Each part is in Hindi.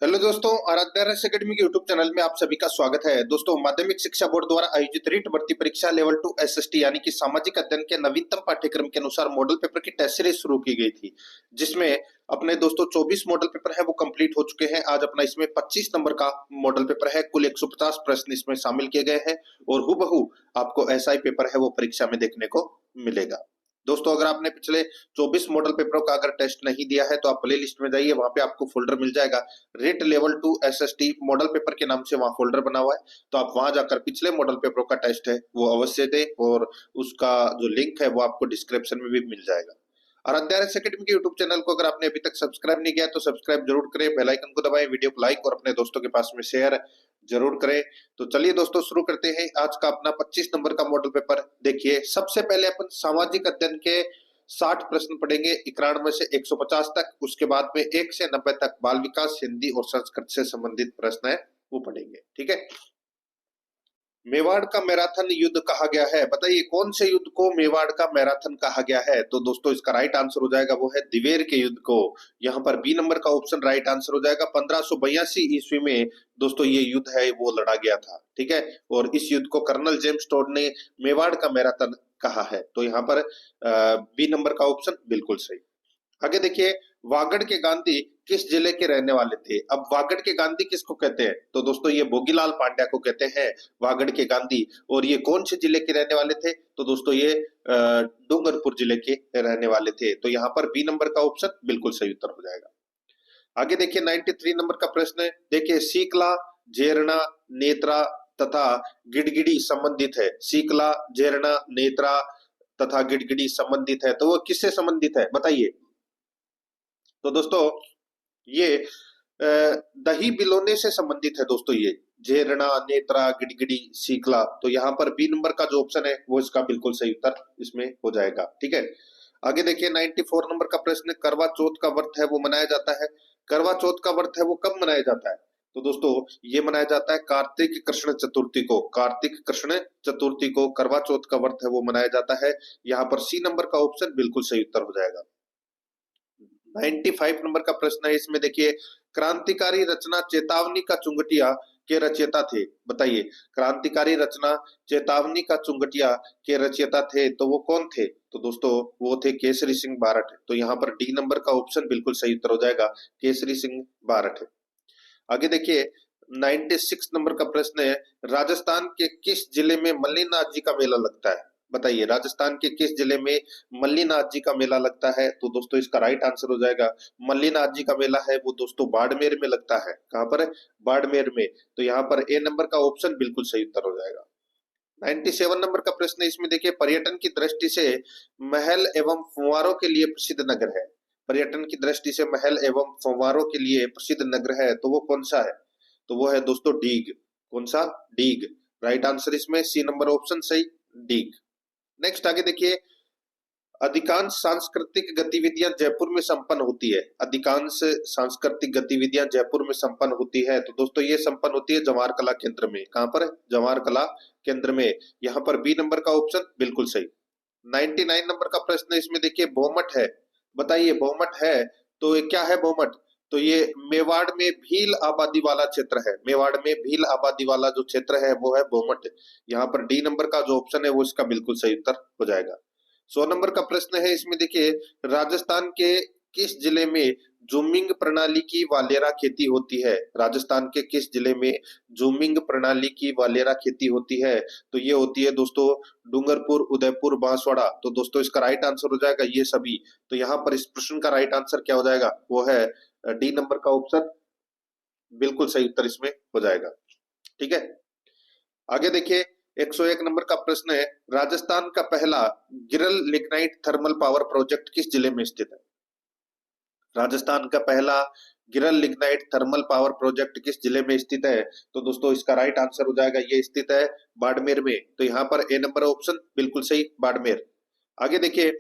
हेलो दोस्तों, आराध्या रस एकेडमी के यूट्यूब चैनल में आप सभी का स्वागत है। दोस्तों, माध्यमिक शिक्षा बोर्ड द्वारा आयोजित रीट भर्ती परीक्षा लेवल 2 एसएसटी यानी कि सामाजिक अध्ययन के नवीनतम पाठ्यक्रम के अनुसार मॉडल पेपर की टेस्ट सीरीज शुरू की गई थी, जिसमें अपने दोस्तों 24 मॉडल पेपर है वो कंप्लीट हो चुके हैं। आज अपना इसमें 25 नंबर का मॉडल पेपर है। कुल 150 प्रश्न इसमें शामिल किए गए हैं और हूबहू आपको ऐसा ही पेपर है वो परीक्षा में देखने को मिलेगा। दोस्तों, अगर आपने पिछले 24 मॉडल पेपरों का अगर टेस्ट नहीं दिया है तो आप प्ले लिस्ट में जाइए, वहां पे आपको फोल्डर मिल जाएगा rate level 2 SST model paper के नाम से, वहां फोल्डर बना हुआ है। तो आप वहां जाकर पिछले मॉडल पेपरों का टेस्ट है वो अवश्य दें और उसका जो लिंक है वो आपको डिस्क्रिप्शन में भी मिल जाएगा। आराध्या रस एकेडमी के यूट्यूब चैनल को अगर आपने अभी तक सब्सक्राइब नहीं किया तो सब्सक्राइब जरूर करें, बेल आइकन को दबाएं, वीडियो को लाइक और अपने दोस्तों के पास में शेयर जरूर करें। तो चलिए दोस्तों, शुरू करते हैं आज का अपना 25 नंबर का मॉडल पेपर। देखिए, सबसे पहले अपन सामाजिक अध्ययन के 60 प्रश्न पढ़ेंगे, 91 से 150 तक। उसके बाद में 1 से 90 तक बाल विकास, हिंदी और संस्कृत से संबंधित प्रश्न है वो पढ़ेंगे। ठीक है। मेवाड़ का मैराथन युद्ध कहा गया है, बताइए कौन से युद्ध को मेवाड़ का मैराथन कहा गया है? तो दोस्तों, इसका राइट आंसर हो जाएगा वो है दिवेर के युद्ध को। यहाँ पर बी नंबर का ऑप्शन राइट आंसर हो जाएगा। 1582 ईस्वी में दोस्तों ये युद्ध है वो लड़ा गया था। ठीक है। और इस युद्ध को कर्नल जेम्स टोड ने मेवाड़ का मैराथन कहा है। तो यहाँ पर बी नंबर का ऑप्शन बिल्कुल सही। आगे देखिए, वागड़ के गांधी किस जिले के रहने वाले थे? अब वागड़ के गांधी किसको कहते हैं? तो दोस्तों, ये भोगीलाल पांड्या को कहते हैं वागड़ के गांधी। और ये कौन से जिले के रहने वाले थे? तो दोस्तों, ये डूंगरपुर जिले के रहने वाले थे। तो यहाँ पर बी नंबर का ऑप्शन बिल्कुल सही उत्तर हो जाएगा। आगे देखिए, 93 नंबर का प्रश्न है। देखिए, सीकला, जेरना, नेत्रा तथा गिड़गिड़ी संबंधित है। सीकला, जेरना, नेत्रा तथा गिड़गिड़ी संबंधित है, तो वो किससे संबंधित है बताइए? तो दोस्तों, ये दही बिलोने से संबंधित है। दोस्तों, ये झेरना, नेत्रा, गिड़गिड़ी, सीकला। तो यहाँ पर बी नंबर का जो ऑप्शन है वो इसका बिल्कुल सही उत्तर इसमें हो जाएगा। ठीक है। आगे देखिए, 94 नंबर का प्रश्न, करवा चौथ का व्रत है वो मनाया जाता है। करवा चौथ का व्रत है वो कब मनाया जाता है? तो दोस्तों, ये मनाया जाता है कार्तिक कृष्ण चतुर्थी को। कार्तिक कृष्ण चतुर्थी को करवा चौथ का व्रत है वो मनाया जाता है। यहाँ पर सी नंबर का ऑप्शन बिल्कुल सही उत्तर हो जाएगा। 95 नंबर का प्रश्न है, इसमें देखिए, क्रांतिकारी रचना चेतावनी का चुंगटिया के रचयिता थे। बताइए, क्रांतिकारी रचना चेतावनी का चुंगटिया के रचयिता थे तो वो कौन थे? तो दोस्तों, वो थे केसरी सिंह बारठ। तो यहाँ पर डी नंबर का ऑप्शन बिल्कुल सही उत्तर हो जाएगा, केसरी सिंह बारठ। आगे देखिए, 96 नंबर का प्रश्न है, राजस्थान के किस जिले में मल्लीनाथ जी का मेला लगता है? बताइए, राजस्थान के किस जिले में मल्लीनाथ जी का मेला लगता है? तो दोस्तों, इसका राइट आंसर हो जाएगा, मल्लीनाथ जी का मेला है वो दोस्तों बाड़मेर में लगता है। कहां पर है? बाड़मेर में। तो यहाँ पर ए नंबर का ऑप्शन बिल्कुल सही उत्तर हो जाएगा। 97 नंबर का प्रश्न है, इसमें देखिए, पर्यटन की दृष्टि से महल एवं फुवारों के लिए प्रसिद्ध नगर है। पर्यटन की दृष्टि से महल एवं फुवारों के लिए प्रसिद्ध नगर है तो वो कौन सा है? तो वो है दोस्तों डीग। कौन सा? डीग। राइट आंसर इसमें सी नंबर ऑप्शन सही, डीग। नेक्स्ट आगे देखिए, अधिकांश सांस्कृतिक गतिविधियां जयपुर में संपन्न होती है। अधिकांश सांस्कृतिक गतिविधियां जयपुर में संपन्न होती है तो दोस्तों, ये संपन्न होती है जवाहर कला केंद्र में। कहां पर है? जवाहर कला केंद्र में। यहाँ पर बी नंबर का ऑप्शन बिल्कुल सही। 99 नंबर का प्रश्न है, इसमें देखिए, बहुमठ है। बताइए, बहुमठ है तो ये क्या है बहुमठ? तो ये मेवाड़ में भील आबादी वाला क्षेत्र है। मेवाड़ में भील आबादी वाला जो क्षेत्र है वो है बहुमठ। यहाँ पर डी नंबर का जो ऑप्शन है वो इसका बिल्कुल सही उत्तर हो जाएगा। 100 नंबर का प्रश्न है, इसमें देखिए, राजस्थान के किस जिले में जूमिंग प्रणाली की वालेरा खेती होती है? राजस्थान के किस जिले में जूमिंग प्रणाली की वालेरा खेती होती है? तो ये होती है दोस्तों डूंगरपुर, उदयपुर, बांसवाड़ा। तो दोस्तों, इसका राइट आंसर हो जाएगा ये सभी। तो यहाँ पर इस प्रश्न का राइट आंसर क्या हो जाएगा? वो है डी नंबर का ऑप्शन बिल्कुल सही उत्तर इसमें हो जाएगा। ठीक है। आगे देखिए, 101 नंबर का प्रश्न है, राजस्थान का पहला गिरल लिग्नाइट थर्मल पावर प्रोजेक्ट किस जिले में स्थित है? राजस्थान का पहला गिरल लिग्नाइट थर्मल पावर प्रोजेक्ट किस जिले में स्थित है? तो दोस्तों, इसका राइट आंसर हो जाएगा, ये स्थित है बाड़मेर में। तो यहाँ पर ए नंबर ऑप्शन बिल्कुल सही, बाड़मेर। आगे देखिए,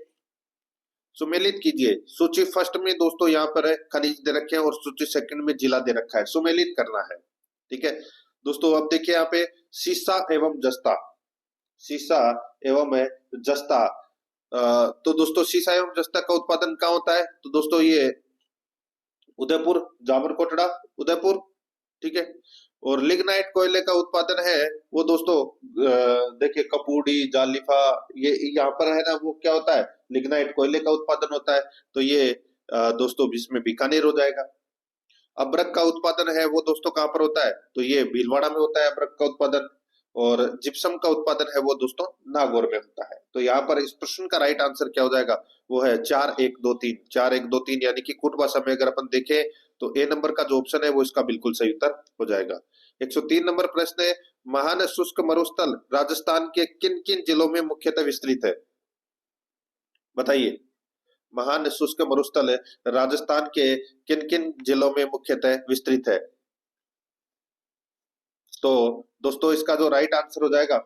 सुमेलित कीजिए। सूची फर्स्ट में दोस्तों यहाँ पर है खनिज दे रखे हैं और सूची सेकंड में जिला दे रखा है। सुमेलित करना है। ठीक है दोस्तों, अब देखिए यहाँ पे सीसा एवं जस्ता, सीसा एवं जस्ता। तो दोस्तों, सीसा एवं जस्ता का उत्पादन कहाँ होता है? तो दोस्तों, ये उदयपुर, जामरकोटड़ा, उदयपुर, ठीक है। और लिग्नाइट कोयले का उत्पादन है वो दोस्तों देखिए कपूडी, जालिफा, ये यहाँ पर है ना, वो क्या होता है, लिग्नाइट कोयले का उत्पादन होता है। तो ये दोस्तों इसमें बीकानेर हो जाएगा। अब्रक का उत्पादन है वो दोस्तों कहाँ पर होता है, तो ये भीलवाड़ा में होता है अब्रक का उत्पादन। और जिप्सम का उत्पादन है वो दोस्तों नागौर में होता है। तो यहाँ पर इस प्रश्न का राइट आंसर क्या हो जाएगा, वो है 4-1-2-3, 4-1-2-3, यानी कि कुट भाषा में अगर अपन देखें तो ए नंबर का जो ऑप्शन है वो इसका बिल्कुल सही उत्तर हो जाएगा। 103 नंबर प्रश्न है, महान शुष्क मरुस्थल राजस्थान के किन किन जिलों में मुख्यतः विस्तृत है, बताइए। महान शुष्क मरुस्थल राजस्थान के किन किन जिलों में मुख्यतः विस्तृत है। तो दोस्तों इसका जो राइट आंसर हो जाएगा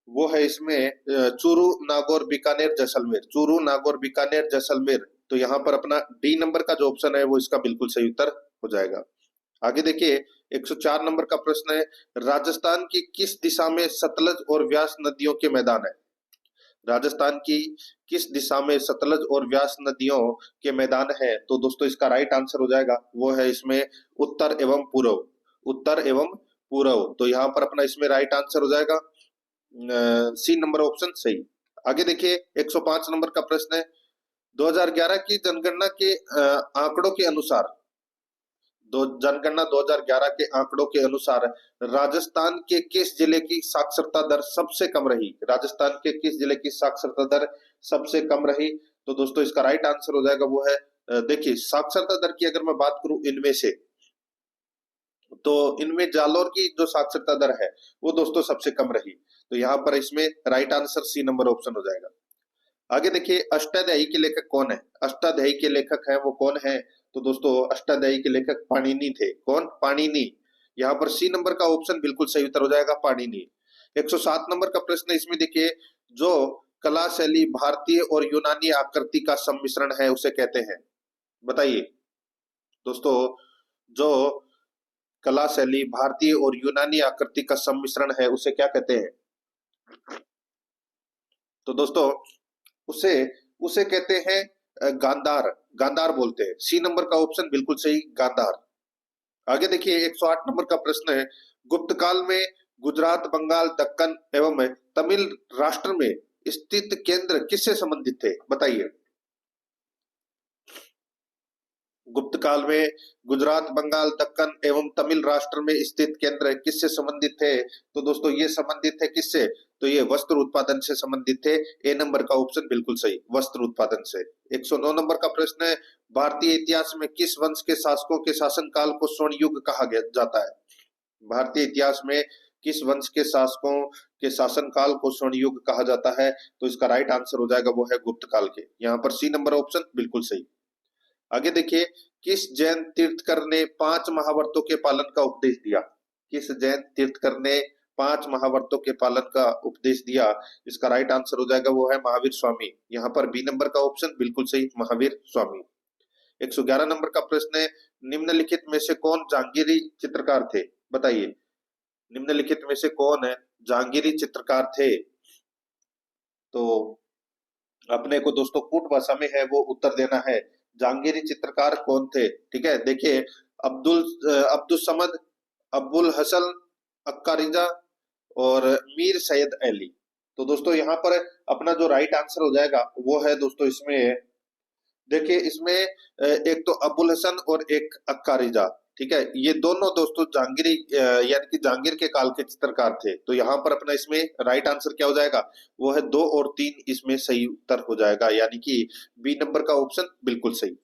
वो है इसमें चूरू, नागौर, बीकानेर, जैसलमेर। चूरू, नागौर, बीकानेर, जैसलमेर। तो यहाँ पर अपना डी नंबर का जो ऑप्शन है वो इसका बिल्कुल सही उत्तर हो जाएगा। आगे देखिए 104 नंबर का प्रश्न है, राजस्थान की किस दिशा में सतलज और व्यास नदियों के मैदान है। राजस्थान की किस दिशा में सतलज और व्यास नदियों के मैदान है। तो दोस्तों इसका राइट आंसर हो जाएगा वो है इसमें उत्तर एवं पूर्व, उत्तर एवं पूर्व। तो यहाँ पर अपना इसमें राइट आंसर हो जाएगा सी नंबर ऑप्शन सही। आगे देखिए 105 नंबर का प्रश्न है, 2011 की जनगणना के आंकड़ों के अनुसार, जनगणना 2011 के आंकड़ों के अनुसार राजस्थान के किस जिले की साक्षरता दर सबसे कम रही। राजस्थान के किस जिले की साक्षरता दर सबसे कम रही। तो दोस्तों इसका राइट आंसर हो जाएगा वो है देखिए साक्षरता दर की अगर मैं बात करूं इनमें से, तो इनमें जालोर की जो साक्षरता दर है वो दोस्तों सबसे कम रही। तो यहाँ पर इसमें right answer C number option हो जाएगा। आगे देखिए अष्टाध्यायी के लेखक कौन है। अष्टाध्यायी के लेखक है वो कौन है, तो दोस्तों अष्टाध्यायी के लेखक पाणिनि थे। कौन, पाणिनि। यहाँ पर सी नंबर का ऑप्शन बिल्कुल सही उत्तर हो जाएगा, पाणिनि। 107 नंबर का प्रश्न इसमें देखिए, जो कला शैली भारतीय और यूनानी आकृति का सम्मिश्रण है उसे कहते हैं, बताइए दोस्तों। जो कला शैली भारतीय और यूनानी आकृति का सम्मिश्रण है उसे क्या कहते हैं, तो दोस्तों उसे उसे कहते हैं गांधार, गांधार बोलते हैं। सी नंबर का ऑप्शन बिल्कुल सही, गांधार। आगे देखिए 108 नंबर का प्रश्न है, गुप्त काल में गुजरात, बंगाल, दक्कन एवं तमिल राष्ट्र में स्थित केंद्र किससे संबंधित थे, बताइए। गुप्त काल में गुजरात, बंगाल, दक्कन एवं तमिल राष्ट्र में स्थित केंद्र किससे संबंधित थे। तो दोस्तों ये संबंधित है किससे, तो ये वस्त्र उत्पादन से संबंधित थे। ए नंबर का ऑप्शन बिल्कुल सही, वस्त्र उत्पादन से। 109 नंबर का प्रश्न है, भारतीय इतिहास में किस वंश के शासकों के शासनकाल को स्वर्ण युग कहा जाता है। भारतीय इतिहास में किस वंश के शासकों के शासनकाल को स्वर्ण युग कहा जाता है। तो इसका राइट आंसर हो जाएगा वो है गुप्त काल के। यहाँ पर सी नंबर ऑप्शन बिल्कुल सही। आगे देखिए, किस जैन तीर्थकर ने 5 महाव्रतों के पालन का उपदेश दिया। किस जैन तीर्थकर ने 5 महाव्रतों के पालन का उपदेश दिया। इसका राइट आंसर हो जाएगा वो है महावीर स्वामी। यहाँ पर बी नंबर का ऑप्शन बिल्कुल सही, महावीर स्वामी। 111 नंबर का प्रश्न है, निम्नलिखित में से कौन जहांगीरी चित्रकार थे, बताइए। निम्नलिखित में से कौन है जहांगीरी चित्रकार थे। तो अपने को दोस्तों कूट भाषा में है वो उत्तर देना है, जहांगीरी चित्रकार कौन थे। ठीक है, देखिए अब्दुल समद, अब्बुल हसन अक्कारिजा और मीर सैयद अली। तो दोस्तों यहाँ पर अपना जो राइट आंसर हो जाएगा वो है दोस्तों इसमें देखिए, इसमें एक तो अब्बुल हसन और एक अक्कारिजा। ठीक है, ये दोनों दोस्तों जहांगीरी यानी कि जहांगीर के काल के चित्रकार थे। तो यहाँ पर अपना इसमें राइट आंसर क्या हो जाएगा, वो है 2 और 3 इसमें सही उत्तर हो जाएगा, यानी कि बी नंबर का ऑप्शन बिल्कुल सही।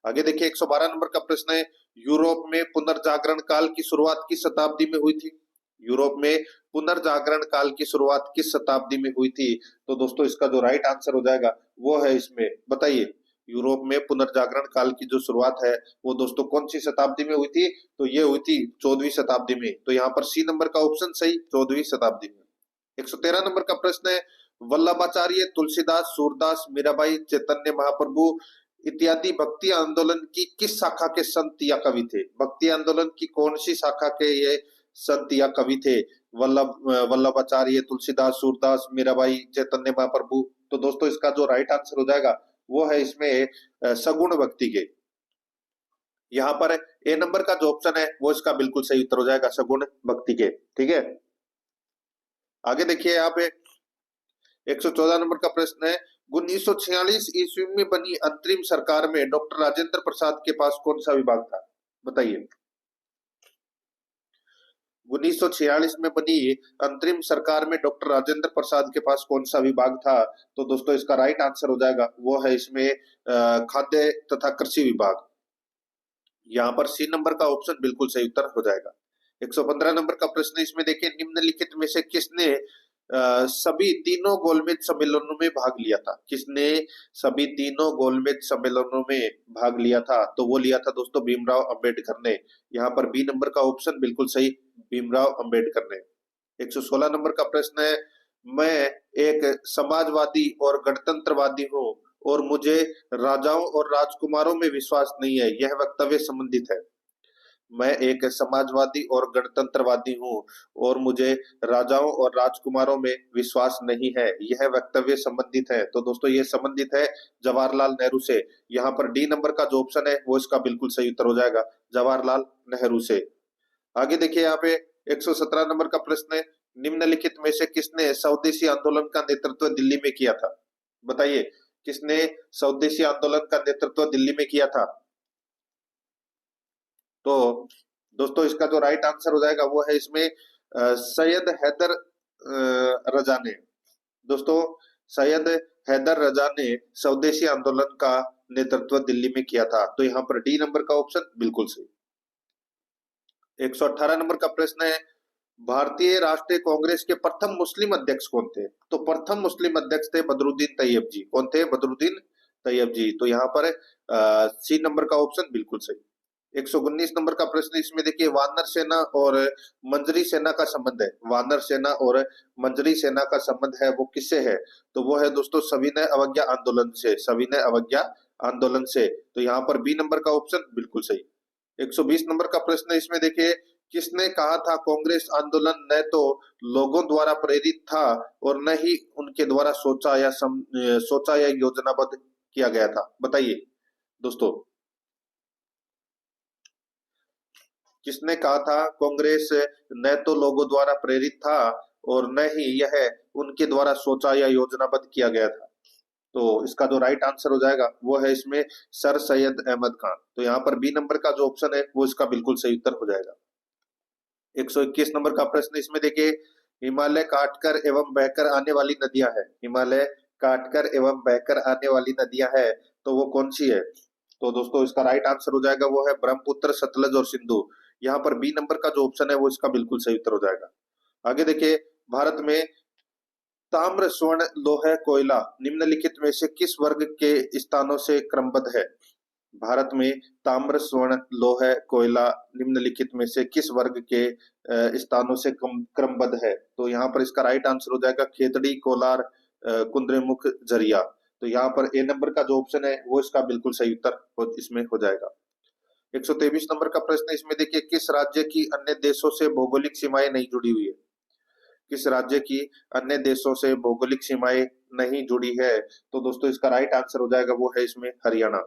आगे देखिए 112 नंबर का प्रश्न है, यूरोप में पुनर्जागरण काल की शुरुआत किस शताब्दी में हुई थी। यूरोप में पुनर्जागरण काल की शुरुआत किस शताब्दी में हुई थी। तो दोस्तों इसका जो राइट आंसर हो जाएगा वो है इसमें, बताइए। यूरोप में पुनर्जागरण काल की जो शुरुआत है वो दोस्तों कौन सी शताब्दी में हुई थी, तो ये हुई थी 14वीं शताब्दी में। तो यहाँ पर सी नंबर का ऑप्शन सही, 14वीं शताब्दी में। 113 नंबर का प्रश्न है, वल्लभाचार्य, तुलसीदास, सूरदास, मीराबाई, चैतन्य महाप्रभु इत्यादि भक्ति आंदोलन की किस शाखा के संत या कवि थे। भक्ति आंदोलन की कौन सी शाखा के ये संत या कवि थे। वल्लभाचार्य, तुलसीदास, सूरदास, मीराबाई, चैतन्य महाप्रभु। तो दोस्तों इसका जो राइट आंसर हो जाएगा वो है इसमें सगुण व्यक्ति के। यहाँ पर ए नंबर का जो ऑप्शन है वो इसका बिल्कुल सही उत्तर हो जाएगा, सगुण व्यक्ति के। ठीक है, आगे देखिए यहाँ पे 114 नंबर का प्रश्न है, 1946 ईस्वी में बनी अंतरिम सरकार में डॉक्टर राजेंद्र प्रसाद के पास कौन सा विभाग था? बताइए। 1946 में बनी अंतरिम सरकार में डॉक्टर राजेंद्र प्रसाद के पास कौन सा विभाग था? तो दोस्तों इसका राइट आंसर हो जाएगा, वो है इसमें खाद्य तथा कृषि विभाग। यहाँ पर सी नंबर का ऑप्शन बिल्कुल सही उत्तर हो जाएगा। 115 नंबर का प्रश्न इसमें देखिए, निम्नलिखित में से किसने सभी तीनों गोलमेज सम्मेलनों में भाग लिया था? किसने सभी तीनों गोलमेज सम्मेलनों में भाग लिया था? तो वो लिया था दोस्तों भीमराव अंबेडकर ने। यहाँ पर बी नंबर का ऑप्शन बिल्कुल सही, भीमराव अंबेडकर ने। 116 नंबर का प्रश्न है, मैं एक समाजवादी और गणतंत्रवादी हूँ और मुझे राजाओं और राजकुमारों में विश्वास नहीं है, यह वक्तव्य संबंधित है। मैं एक समाजवादी और गणतंत्रवादी हूँ और मुझे राजाओं और राजकुमारों में विश्वास नहीं है, यह वक्तव्य संबंधित है। तो दोस्तों ये संबंधित है जवाहरलाल नेहरू से। यहाँ पर डी नंबर का जो ऑप्शन है वो इसका बिल्कुल सही उत्तर हो जाएगा, जवाहरलाल नेहरू से। आगे देखिए यहाँ पे 117 नंबर का प्रश्न है, निम्नलिखित में से किसने स्वदेशी आंदोलन का नेतृत्व दिल्ली में किया था? बताइए, किसने स्वदेशी आंदोलन का नेतृत्व दिल्ली में किया था? तो दोस्तों इसका जो राइट आंसर हो जाएगा वो है इसमें सैयद हैदर रजा ने। दोस्तों सैयद हैदर रजा ने स्वदेशी आंदोलन का नेतृत्व दिल्ली में किया था। तो यहाँ पर डी नंबर का ऑप्शन बिल्कुल सही। 118 नंबर का प्रश्न है, भारतीय राष्ट्रीय कांग्रेस के प्रथम मुस्लिम अध्यक्ष कौन थे? तो प्रथम मुस्लिम अध्यक्ष थे बदरुद्दीन तैयब जी। कौन थे? बदरुद्दीन तैयब जी। तो यहाँ पर सी नंबर का ऑप्शन बिल्कुल सही। 119 नंबर का प्रश्न इसमें देखिए, वानर सेना और मंजरी सेना का संबंध है। वानर सेना और मंजरी सेना का संबंध है वो किससे है? तो वो है दोस्तों सविनय अवज्ञा आंदोलन से, सविनय अवज्ञा आंदोलन से। तो यहाँ पर बी नंबर का ऑप्शन बिल्कुल सही। 120 नंबर का प्रश्न इसमें देखिए, किसने कहा था कांग्रेस आंदोलन न तो लोगों द्वारा प्रेरित था और न ही उनके द्वारा सोचा या योजनाबद्ध किया गया था? बताइए दोस्तों, किसने कहा था कांग्रेस न तो लोगों द्वारा प्रेरित था और न ही यह उनके द्वारा सोचा या योजनाबद्ध किया गया था? तो इसका जो राइट आंसर हो जाएगा वो है इसमें सर सैयद अहमद खान। तो यहाँ पर बी नंबर का जो ऑप्शन है वो इसका बिल्कुल सही उत्तर हो जाएगा। 121 नंबर का प्रश्न इसमें देखिए, हिमालय काटकर एवं बहकर आने वाली नदियां हैं। हिमालय काटकर एवं बहकर आने वाली नदियां हैं, तो वो कौन सी है? तो दोस्तों इसका राइट आंसर हो जाएगा वो है ब्रह्मपुत्र, सतलज और सिंधु। यहाँ पर बी नंबर का जो ऑप्शन है वो इसका बिल्कुल सही उत्तर हो जाएगा। आगे देखिए, भारत में ताम्र स्वर्ण लोह कोयला निम्नलिखित में से किस वर्ग के स्थानों से क्रमबद्ध है? भारत में ताम्र स्वर्ण लोह कोयला निम्नलिखित में से किस वर्ग के स्थानों से क्रमबद्ध है? तो यहाँ पर इसका राइट आंसर हो जाएगा खेतड़ी, कोलार, कुद्रेमुख, झरिया। तो यहाँ पर ए नंबर का जो ऑप्शन है वो इसका बिल्कुल सही उत्तर इसमें हो जाएगा। 123 नंबर का प्रश्न इसमें देखिए, किस राज्य की अन्य देशों से भौगोलिक सीमाएं नहीं जुड़ी हुई है? किस राज्य की अन्य देशों से भौगोलिक सीमाएं नहीं जुड़ी है? तो दोस्तों इसका राइट आंसर हो जाएगा वो है इसमें हरियाणा।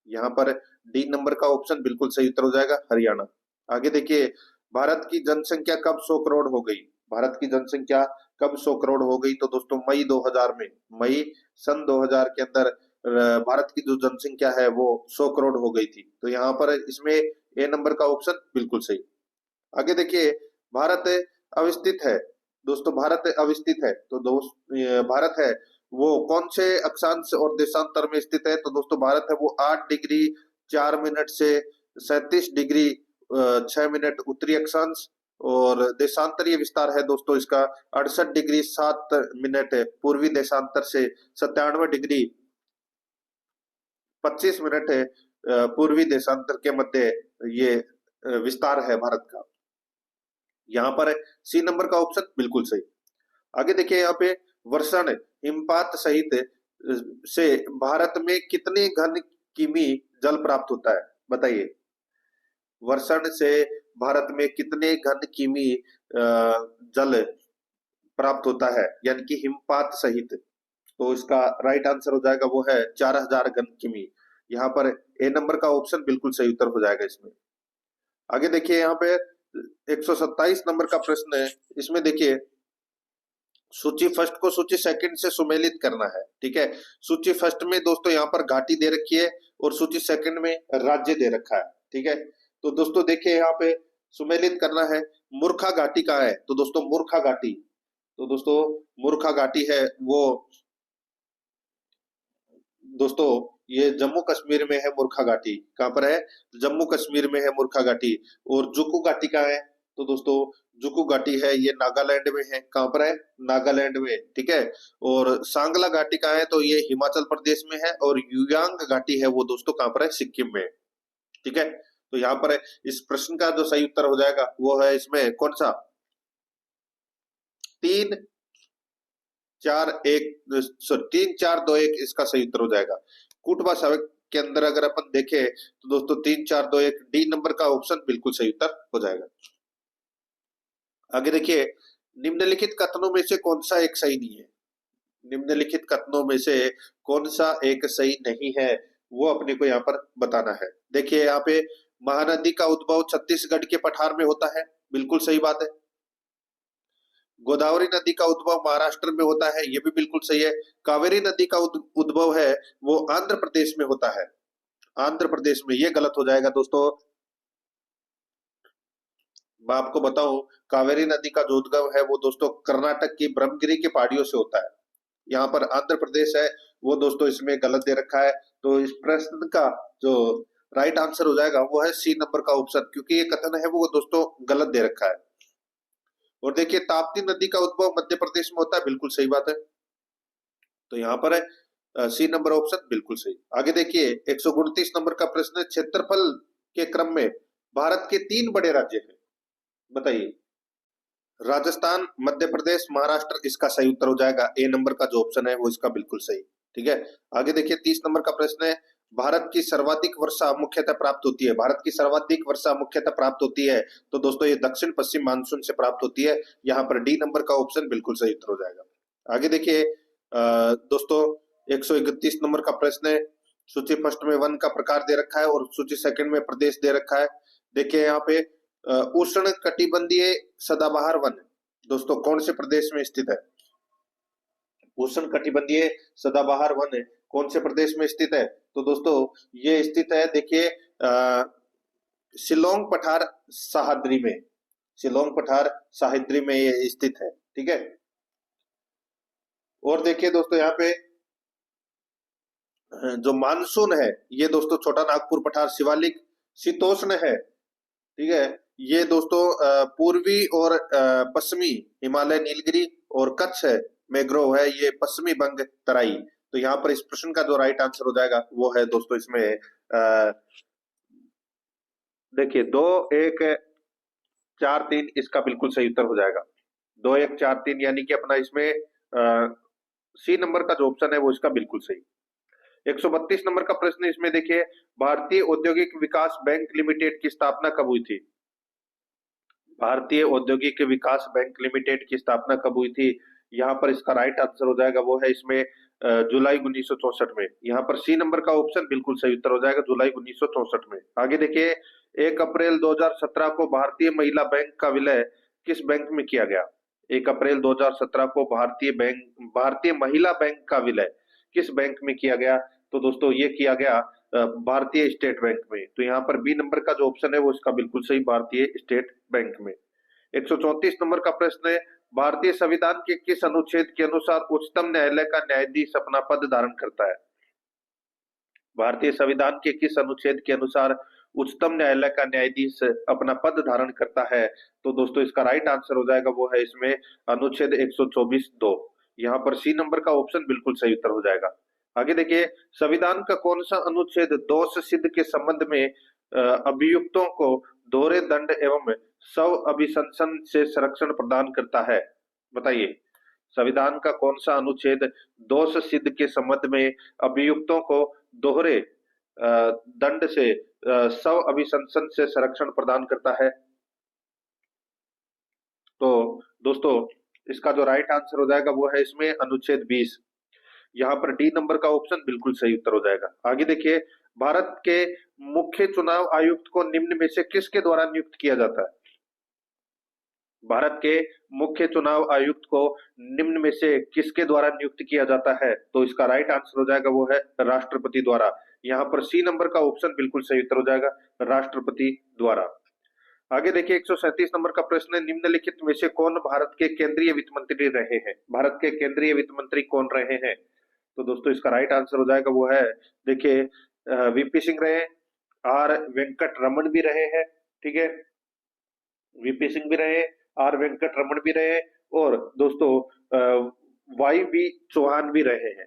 यहाँ पर डी नंबर का ऑप्शन बिल्कुल सही उत्तर हो जाएगा, हरियाणा। आगे देखिए, भारत की जनसंख्या कब 100 करोड़ हो गई? भारत की जनसंख्या कब 100 करोड़ हो गई? तो दोस्तों मई 2000 में, मई सन 2000 के अंदर भारत की जो जनसंख्या है वो 100 करोड़ हो गई थी। तो यहाँ पर इसमें ए नंबर का ऑप्शन बिल्कुल सही। आगे देखिए, भारत अवस्थित है। दोस्तों भारत अवस्थित है, तो भारत है वो कौन से अक्षांश और देशांतर में स्थित है? तो दोस्तों भारत है वो 8 डिग्री 4 मिनट से 37 डिग्री 6 मिनट उत्तरी अक्षांश, और देशांतरीय विस्तार है दोस्तों इसका 68 डिग्री 7 मिनट पूर्वी देशांतर से 97 डिग्री 25 मिनट पूर्वी देशांतर के मध्य ये विस्तार है भारत का। यहाँ पर सी नंबर का ऑप्शन बिल्कुल सही। आगे देखिए, यहाँ पे वर्षण हिमपात सहित से भारत में कितने घन किमी जल प्राप्त होता है? बताइए, वर्षण से भारत में कितने घन किमी जल प्राप्त होता है, यानी कि हिमपात सहित? तो इसका राइट आंसर हो जाएगा वो है 4000 घन किमी। यहाँ पर ए नंबर का ऑप्शन बिल्कुल सही उत्तर हो जाएगा इसमें। आगे देखिए यहाँ पे 127 नंबर का प्रश्न है। इसमें देखिए सूची फर्स्ट को सूची सेकंड से सुमेलित करना है, ठीक है। सूची फर्स्ट में दोस्तों यहाँ पर घाटी दे रखी है और सूची सेकंड में राज्य दे रखा है, ठीक है। तो दोस्तों देखिए यहाँ पे सुमेलित करना है। मूर्खा घाटी कहाँ है? तो दोस्तों मूर्खा घाटी, तो दोस्तों मूर्खा घाटी है वो दोस्तों ये जम्मू कश्मीर में है। मूर्खा घाटी कहाँ पर है? जम्मू कश्मीर में है मूर्खा घाटी। और जुकू घाटी कहाँ है? तो दोस्तों जुकू घाटी है ये नागालैंड में है। कहाँ पर है? नागालैंड में, ठीक है। और सांगला घाटी कहाँ है? तो ये हिमाचल प्रदेश में है। और युयांग घाटी है वो दोस्तों कहाँ पर है? सिक्किम में, ठीक है। तो यहाँ पर इस प्रश्न का जो सही उत्तर हो जाएगा वो है इसमें कौन सा? 3 4 1 इसका सही उत्तर हो जाएगा। कूटबा साबिक के अंदर अगर अपन देखें तो दोस्तों 3 4 2 1 डी नंबर का ऑप्शन बिल्कुल सही उत्तर हो जाएगा। आगे देखिए निम्नलिखित कथनों में से कौन सा एक सही नहीं है? निम्नलिखित कथनों में से कौन सा एक सही नहीं है वो अपने को यहाँ पर बताना है। देखिए यहाँ पे महानदी का उद्भव छत्तीसगढ़ के पठार में होता है, बिल्कुल सही बात है। गोदावरी नदी का उद्भव महाराष्ट्र में होता है, ये भी बिल्कुल सही है। कावेरी नदी का उद्भव है वो आंध्र प्रदेश में होता है, आंध्र प्रदेश में, ये गलत हो जाएगा दोस्तों। मैं आपको बताऊं कावेरी नदी का जो उद्गम है वो दोस्तों कर्नाटक की ब्रह्मगिरी की पहाड़ियों से होता है। यहाँ पर आंध्र प्रदेश है वो दोस्तों इसमें गलत दे रखा है। तो इस प्रश्न का जो राइट आंसर हो जाएगा वो है सी नंबर का ऑप्शन, क्योंकि ये कथन है वो दोस्तों गलत दे रखा है। और देखिए ताप्ती नदी का उद्भव मध्य प्रदेश में होता है, बिल्कुल सही बात है। तो यहाँ पर है सी नंबर ऑप्शन बिल्कुल सही। आगे देखिए 129 नंबर का प्रश्न है, क्षेत्रफल के क्रम में भारत के 3 बड़े राज्य हैं, बताइए। राजस्थान, मध्य प्रदेश, महाराष्ट्र, इसका सही उत्तर हो जाएगा ए नंबर का जो ऑप्शन है वो इसका बिल्कुल सही, ठीक है। आगे देखिए 30 नंबर का प्रश्न है, भारत की सर्वाधिक वर्षा मुख्यतः प्राप्त होती है। भारत की सर्वाधिक वर्षा मुख्यतः प्राप्त होती है तो दोस्तों ये दक्षिण पश्चिम मानसून से प्राप्त होती है। यहाँ पर डी नंबर का ऑप्शन बिल्कुल सही उत्तर हो जाएगा। आगे देखिए दोस्तों 131 नंबर का प्रश्न है, सूची फर्स्ट में वन का प्रकार दे रखा है और सूची सेकंड में प्रदेश दे रखा है। देखिए यहाँ पे उष्ण कटिबंधीय सदाबहार वन दोस्तों कौन से प्रदेश में स्थित है? उष्ण कटिबंधीय सदाबहार वन कौन से प्रदेश में स्थित है? तो दोस्तों ये स्थित है देखिए शिलोंग पठार सह्याद्री में, शिलोंग पठार सह्याद्री में ये स्थित है, ठीक है। और देखिए दोस्तों यहाँ पे जो मानसून है ये दोस्तों छोटा नागपुर पठार शिवालिक शीतोष्ण है, ठीक है। ये दोस्तों पूर्वी और पश्चिमी हिमालय नीलगिरी और कच्छ है मैंग्रोव है ये पश्चिमी बंग तराई। तो यहाँ पर इस प्रश्न का जो राइट आंसर हो जाएगा वो है दोस्तों इसमें देखिए 2 1 4 3 इसका बिल्कुल सही उत्तर हो जाएगा। 2 1 4 3 यानी कि अपना इसमें सी नंबर का जो ऑप्शन है वो इसका बिल्कुल सही। 132 नंबर का प्रश्न इसमें देखिए भारतीय औद्योगिक विकास बैंक लिमिटेड की स्थापना कब हुई थी? भारतीय औद्योगिक विकास बैंक लिमिटेड की स्थापना कब हुई थी? यहाँ पर इसका राइट आंसर हो जाएगा वो है इसमें जुलाई 1964 में। यहाँ पर सी नंबर का ऑप्शन बिल्कुल सही उत्तर हो जाएगा, जुलाई 1964 में। आगे देखिए 1 अप्रैल 2017 को भारतीय महिला बैंक का विलय किस बैंक में किया गया? 1 अप्रैल 2017 को भारतीय महिला बैंक का विलय किस बैंक में किया गया? तो दोस्तों ये किया गया भारतीय स्टेट बैंक में। तो यहाँ पर बी नंबर का जो ऑप्शन है वो इसका बिल्कुल सही, भारतीय स्टेट बैंक में। 134 नंबर का प्रश्न है, भारतीय संविधान के किस अनुच्छेद के अनुसार उच्चतम न्यायालय का न्यायाधीश अपना पद धारण करता है? भारतीय संविधान के किस अनुच्छेद के अनुसार उच्चतम न्यायालय का न्यायाधीश अपना पद धारण करता है? तो दोस्तों इसका राइट आंसर हो जाएगा वो है इसमें अनुच्छेद 124(2). यहाँ पर सी नंबर का ऑप्शन बिल्कुल सही उत्तर हो जाएगा। आगे देखिए संविधान का कौन सा अनुच्छेद दोष सिद्ध के संबंध में अभियुक्तों को दोहरे दंड एवं स्व अभिशंसन से संरक्षण प्रदान करता है? बताइए संविधान का कौन सा अनुच्छेद दोष सिद्ध के संबंध में अभियुक्तों को दोहरे दंड से स्व अभिशंसन से संरक्षण प्रदान करता है? तो दोस्तों इसका जो राइट आंसर हो जाएगा वो है इसमें अनुच्छेद 20। यहाँ पर डी नंबर का ऑप्शन बिल्कुल सही उत्तर हो जाएगा। आगे देखिए, भारत के मुख्य चुनाव आयुक्त को निम्न में से किसके द्वारा नियुक्त किया जाता है? भारत के मुख्य चुनाव आयुक्त को निम्न में से किसके द्वारा नियुक्त किया जाता है? तो इसका राइट आंसर हो जाएगा वो है राष्ट्रपति द्वारा। यहाँ पर सी नंबर का ऑप्शन बिल्कुल सही उत्तर हो जाएगा, राष्ट्रपति द्वारा। आगे देखिए, 137 नंबर का प्रश्न है, निम्नलिखित में से कौन भारत के केंद्रीय वित्त मंत्री रहे हैं? भारत के केंद्रीय वित्त मंत्री कौन रहे हैं? तो दोस्तों इसका राइट आंसर हो जाएगा वो है, देखिए, वीपी सिंह रहे, आर वेंकट रमन भी रहे हैं, ठीक है, वीपी सिंह भी रहे, आर वेंकट रमन भी रहे, और दोस्तों वाई बी चौहान भी रहे हैं,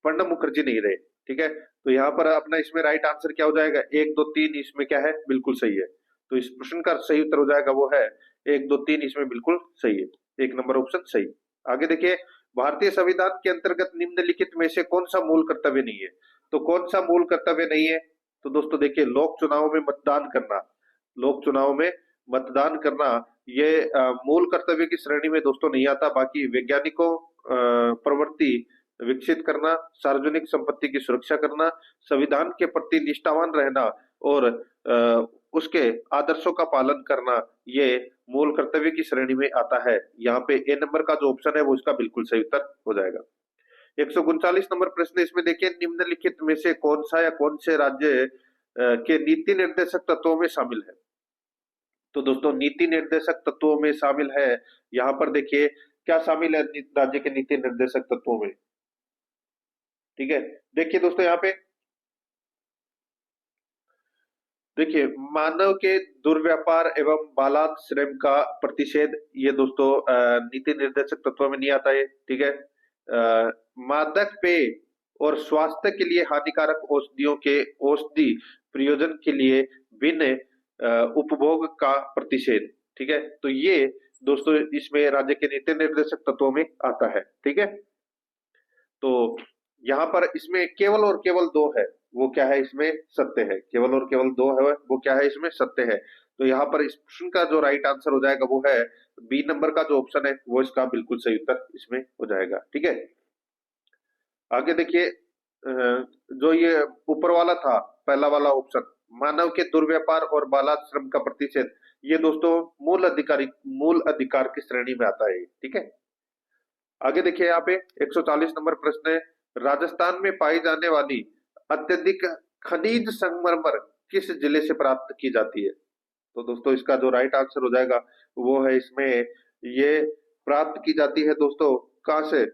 प्रणब मुखर्जी नहीं रहे, ठीक है। तो यहाँ पर अपना इसमें राइट आंसर क्या हो जाएगा? 1 2 3 इसमें क्या है? बिल्कुल सही है। तो इस प्रश्न का सही उत्तर हो जाएगा वो है 1 2 3 इसमें बिल्कुल सही है, 1 नंबर ऑप्शन सही। आगे देखिए, भारतीय संविधान के अंतर्गत निम्नलिखित में से कौन सा मूल कर्तव्य नहीं है? तो कौन सा मूल कर्तव्य नहीं है? तो दोस्तों देखिए, लोक चुनाव में मतदान करना, लोक चुनाव में मतदान करना, ये मूल कर्तव्य की श्रेणी में दोस्तों नहीं आता। बाकी वैज्ञानिकों प्रवृत्ति विकसित करना, सार्वजनिक संपत्ति की सुरक्षा करना, संविधान के प्रति निष्ठावान रहना और उसके आदर्शों का पालन करना, ये मूल कर्तव्य की श्रेणी में आता है। यहाँ पे ए नंबर का जो ऑप्शन है वो इसका बिल्कुल सही उत्तर हो जाएगा। 139 नंबर प्रश्न, इसमें देखिए, निम्नलिखित में से कौन सा या कौन से राज्य के नीति निर्देशक तत्वों में शामिल है? तो दोस्तों नीति निर्देशक तत्वों में शामिल है, यहाँ पर देखिए क्या शामिल है राज्य के नीति निर्देशक तत्वों में, ठीक है। देखिए दोस्तों, यहाँ पे देखिए, मानव के दुर्व्यापार एवं बालात श्रम का प्रतिषेध, ये दोस्तों नीति निर्देशक तत्वों में नहीं आता है, ठीक है। मादक पेय और स्वास्थ्य के लिए हानिकारक औषधियों के औषधि प्रयोजन के लिए भिन्न उपभोग का प्रतिषेध, ठीक है। तो ये दोस्तों इसमें राज्य के नीति निर्देशक तत्वों में आता है, ठीक है। तो यहाँ पर इसमें केवल और केवल दो है, वो क्या है? इसमें सत्य है, केवल और केवल दो है, वो क्या है? इसमें सत्य है। तो यहाँ पर इस प्रश्न का जो राइट आंसर हो जाएगा वो है बी नंबर का जो ऑप्शन है वो इसका बिल्कुल सही उत्तर इसमें हो जाएगा, ठीक है। आगे देखिए, जो ये ऊपर वाला था पहला वाला ऑप्शन, मानव के दुर्व्यापार और बालात श्रम का प्रतिषेध, ये दोस्तों मूल अधिकार की श्रेणी में आता है, ठीक है। आगे देखिए, यहाँ पे 140 नंबर प्रश्न है, राजस्थान में पाई जाने वाली अत्यधिक खनिज संगमरमर किस जिले से प्राप्त की जाती है? तो दोस्तों इसका जो राइट आंसर हो जाएगा वो है इसमें, ये प्राप्त की जाती है दोस्तों कहां से?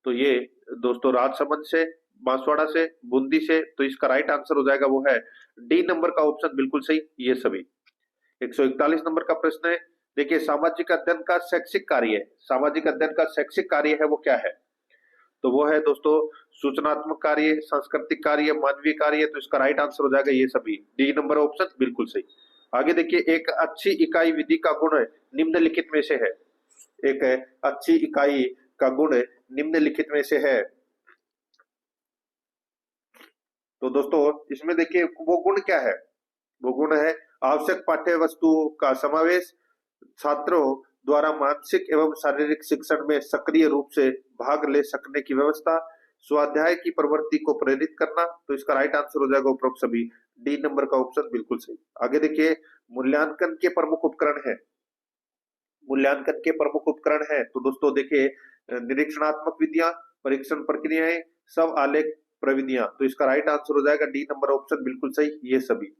तो ये दोस्तों राजसमंद से, बांसवाड़ा से, बूंदी से। तो इसका राइट आंसर हो जाएगा वो है डी नंबर का ऑप्शन बिल्कुल सही, ये सभी। 141 नंबर का प्रश्न है, देखिए, सामाजिक अध्ययन का शैक्षिक कार्य, सामाजिक अध्ययन का शैक्षिक कार्य है वो क्या है? तो वो है दोस्तों सूचनात्मक कार्य, सांस्कृतिक कार्य, मानवीय कार्य। तो इसका राइट आंसर हो जाएगा ये सभी, डी नंबर ऑप्शन बिल्कुल सही। आगे देखिए, एक अच्छी इकाई विधि का गुण निम्नलिखित में से है, एक अच्छी इकाई का गुण निम्नलिखित में से है। तो दोस्तों इसमें देखिए वो गुण क्या है? वो गुण है आवश्यक पाठ्य वस्तुओं का समावेश, छात्रों द्वारा मानसिक एवं शारीरिक शिक्षण में सक्रिय रूप से भाग ले सकने की व्यवस्था, स्वाध्याय की प्रवृत्ति को प्रेरित करना। तो इसका राइट आंसर हो जाएगा उपरोक्त सभी, डी नंबर का ऑप्शन बिल्कुल सही। आगे देखिए, मूल्यांकन के प्रमुख उपकरण है, मूल्यांकन के प्रमुख उपकरण है। तो दोस्तों देखिए, निरीक्षणात्मक विधियां, परीक्षण प्रक्रियाएं, सब आलेख प्रविधियां। तो इसका राइट आंसर हो जाएगा डी नंबर ऑप्शन बिल्कुल सही, ये सभी।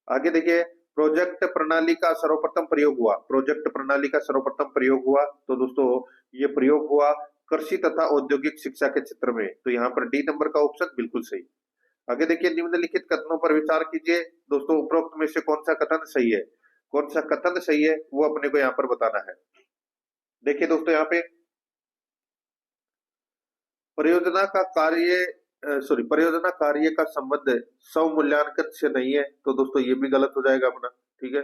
आगे देखिए, प्रोजेक्ट प्रणाली का सर्वप्रथम प्रयोग हुआ, प्रोजेक्ट प्रणाली का सर्वप्रथम प्रयोग हुआ। तो दोस्तों ये प्रयोग हुआ कृषि तथा औद्योगिक शिक्षा के क्षेत्र में। तो यहाँ पर डी नंबर का ऑप्शन बिल्कुल सही। आगे देखिए, निम्नलिखित कथनों पर विचार कीजिए, दोस्तों उपरोक्त में से कौन सा कथन सही है? कौन सा कथन सही है वो अपने को यहाँ पर बताना है। देखिए दोस्तों, यहाँ पे परियोजना का कार्य परियोजना कार्य का संबंध स्वमूल्यांकन से नहीं है। तो दोस्तों ये भी गलत हो जाएगा अपना, ठीक है।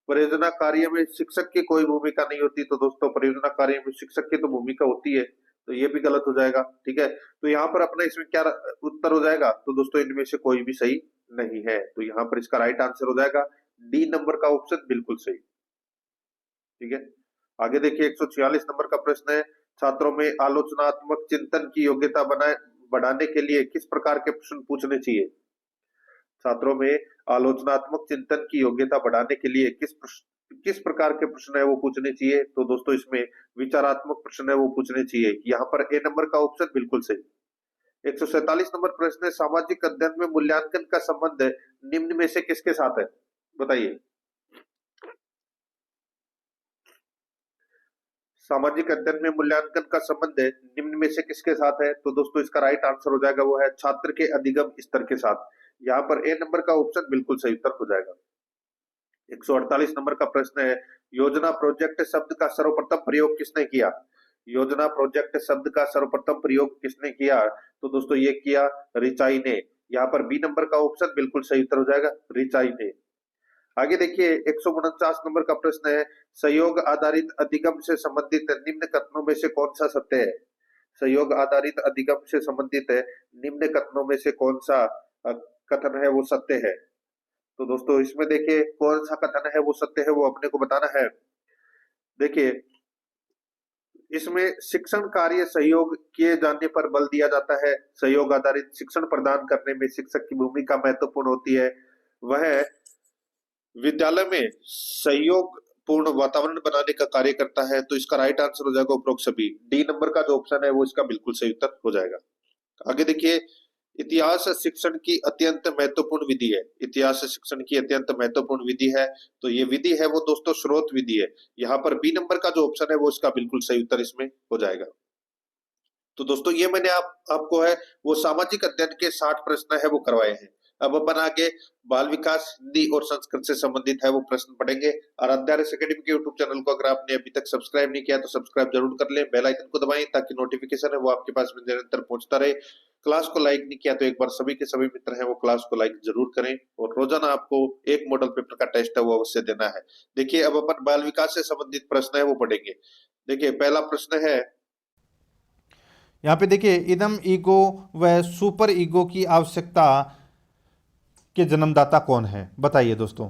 परियोजना कार्य में शिक्षक की कोई भूमिका नहीं होती। तो दोस्तों परियोजना कार्य में शिक्षक की तो भूमिका होती है, तो ये भी गलत हो जाएगा, ठीक है। तो यहाँ पर अपना इसमें क्या उत्तर हो जाएगा? तो दोस्तों इनमें से कोई भी सही नहीं है। तो यहाँ पर इसका राइट आंसर हो जाएगा डी नंबर का ऑप्शन बिल्कुल सही, ठीक है। आगे देखिए, 146 नंबर का प्रश्न है, छात्रों में आलोचनात्मक चिंतन की योग्यता बढ़ाने के लिए किस प्रकार के प्रश्न पूछने चाहिए? छात्रों में आलोचनात्मक चिंतन की योग्यता बढ़ाने के लिए किस प्रकार के प्रश्न है वो पूछने चाहिए? तो दोस्तों इसमें विचारात्मक प्रश्न है वो पूछने चाहिए। यहाँ पर ए नंबर का ऑप्शन बिल्कुल सही। 147 नंबर प्रश्न है, सामाजिक अध्ययन में मूल्यांकन का संबंध निम्न में से किसके साथ है? बताइए। सामाजिक अध्ययन में मूल्यांकन का संबंध निम्न में से किसके साथ है? तो दोस्तों इसका राइट आंसर हो जाएगा वो है छात्र के अधिगम स्तर के साथ। यहाँ पर ए नंबर का ऑप्शन बिल्कुल सही उत्तर हो जाएगा। 148 नंबर का प्रश्न है, योजना प्रोजेक्ट शब्द का सर्वप्रथम प्रयोग किसने किया? योजना प्रोजेक्ट शब्द का सर्वप्रथम प्रयोग किसने किया? तो दोस्तों ये किया रिचाई ने। यहाँ पर बी नंबर का ऑप्शन बिल्कुल सही उत्तर हो जाएगा, रिचाई ने। आगे देखिए 149 नंबर का प्रश्न है, सहयोग आधारित अधिगम से संबंधित निम्न कथनों में से कौन सा सत्य है? सहयोग आधारित अधिगम से संबंधित निम्न कथनों में से कौन सा कथन है वो सत्य है? तो दोस्तों इसमें देखिए कौन सा कथन है वो सत्य है वो अपने को बताना है। देखिए इसमें शिक्षण कार्य सहयोग किए जाने पर बल दिया जाता है। सहयोग आधारित शिक्षण प्रदान करने में शिक्षक की भूमिका महत्वपूर्ण होती है। वह विद्यालय में सहयोग पूर्ण वातावरण बनाने का कार्य करता है। तो इसका राइट आंसर हो जाएगा उपरोक्त सभी। डी नंबर का जो ऑप्शन है वो इसका बिल्कुल सही उत्तर हो जाएगा। आगे देखिए इतिहास शिक्षण की अत्यंत महत्वपूर्ण विधि है। इतिहास शिक्षण की अत्यंत महत्वपूर्ण विधि है। तो ये विधि है वो दोस्तों स्रोत विधि है। यहाँ पर बी नंबर का जो ऑप्शन है वो इसका बिल्कुल सही उत्तर इसमें हो जाएगा। तो दोस्तों ये मैंने आपको है वो सामाजिक अध्ययन के 60 प्रश्न है वो करवाए हैं। अब अपन आगे बाल विकास, हिंदी और संस्कृत से संबंधित है वो प्रश्न पढ़ेंगे। आराध्या एकेडमी के यूट्यूब चैनल को अगर आपने अभी तक सब्सक्राइब नहीं किया तो सब्सक्राइब जरूर कर लें, बेल आइकन को दबाएं ताकि नोटिफिकेशन है वो आपके पास में निरंतर पहुंचता रहे। क्लास को लाइक नहीं किया तो एक बार सभी के सभी मित्र हैं वो क्लास को लाइक जरूर करें और रोजाना आपको एक मॉडल पेपर का टेस्ट है वो अवश्य देना है। देखिए अब अपन बाल विकास से संबंधित प्रश्न है वो पढ़ेंगे। देखिए पहला प्रश्न है, यहाँ पे देखिए इदम ईगो व सुपर ईगो की आवश्यकता के जन्मदाता कौन है? बताइए दोस्तों।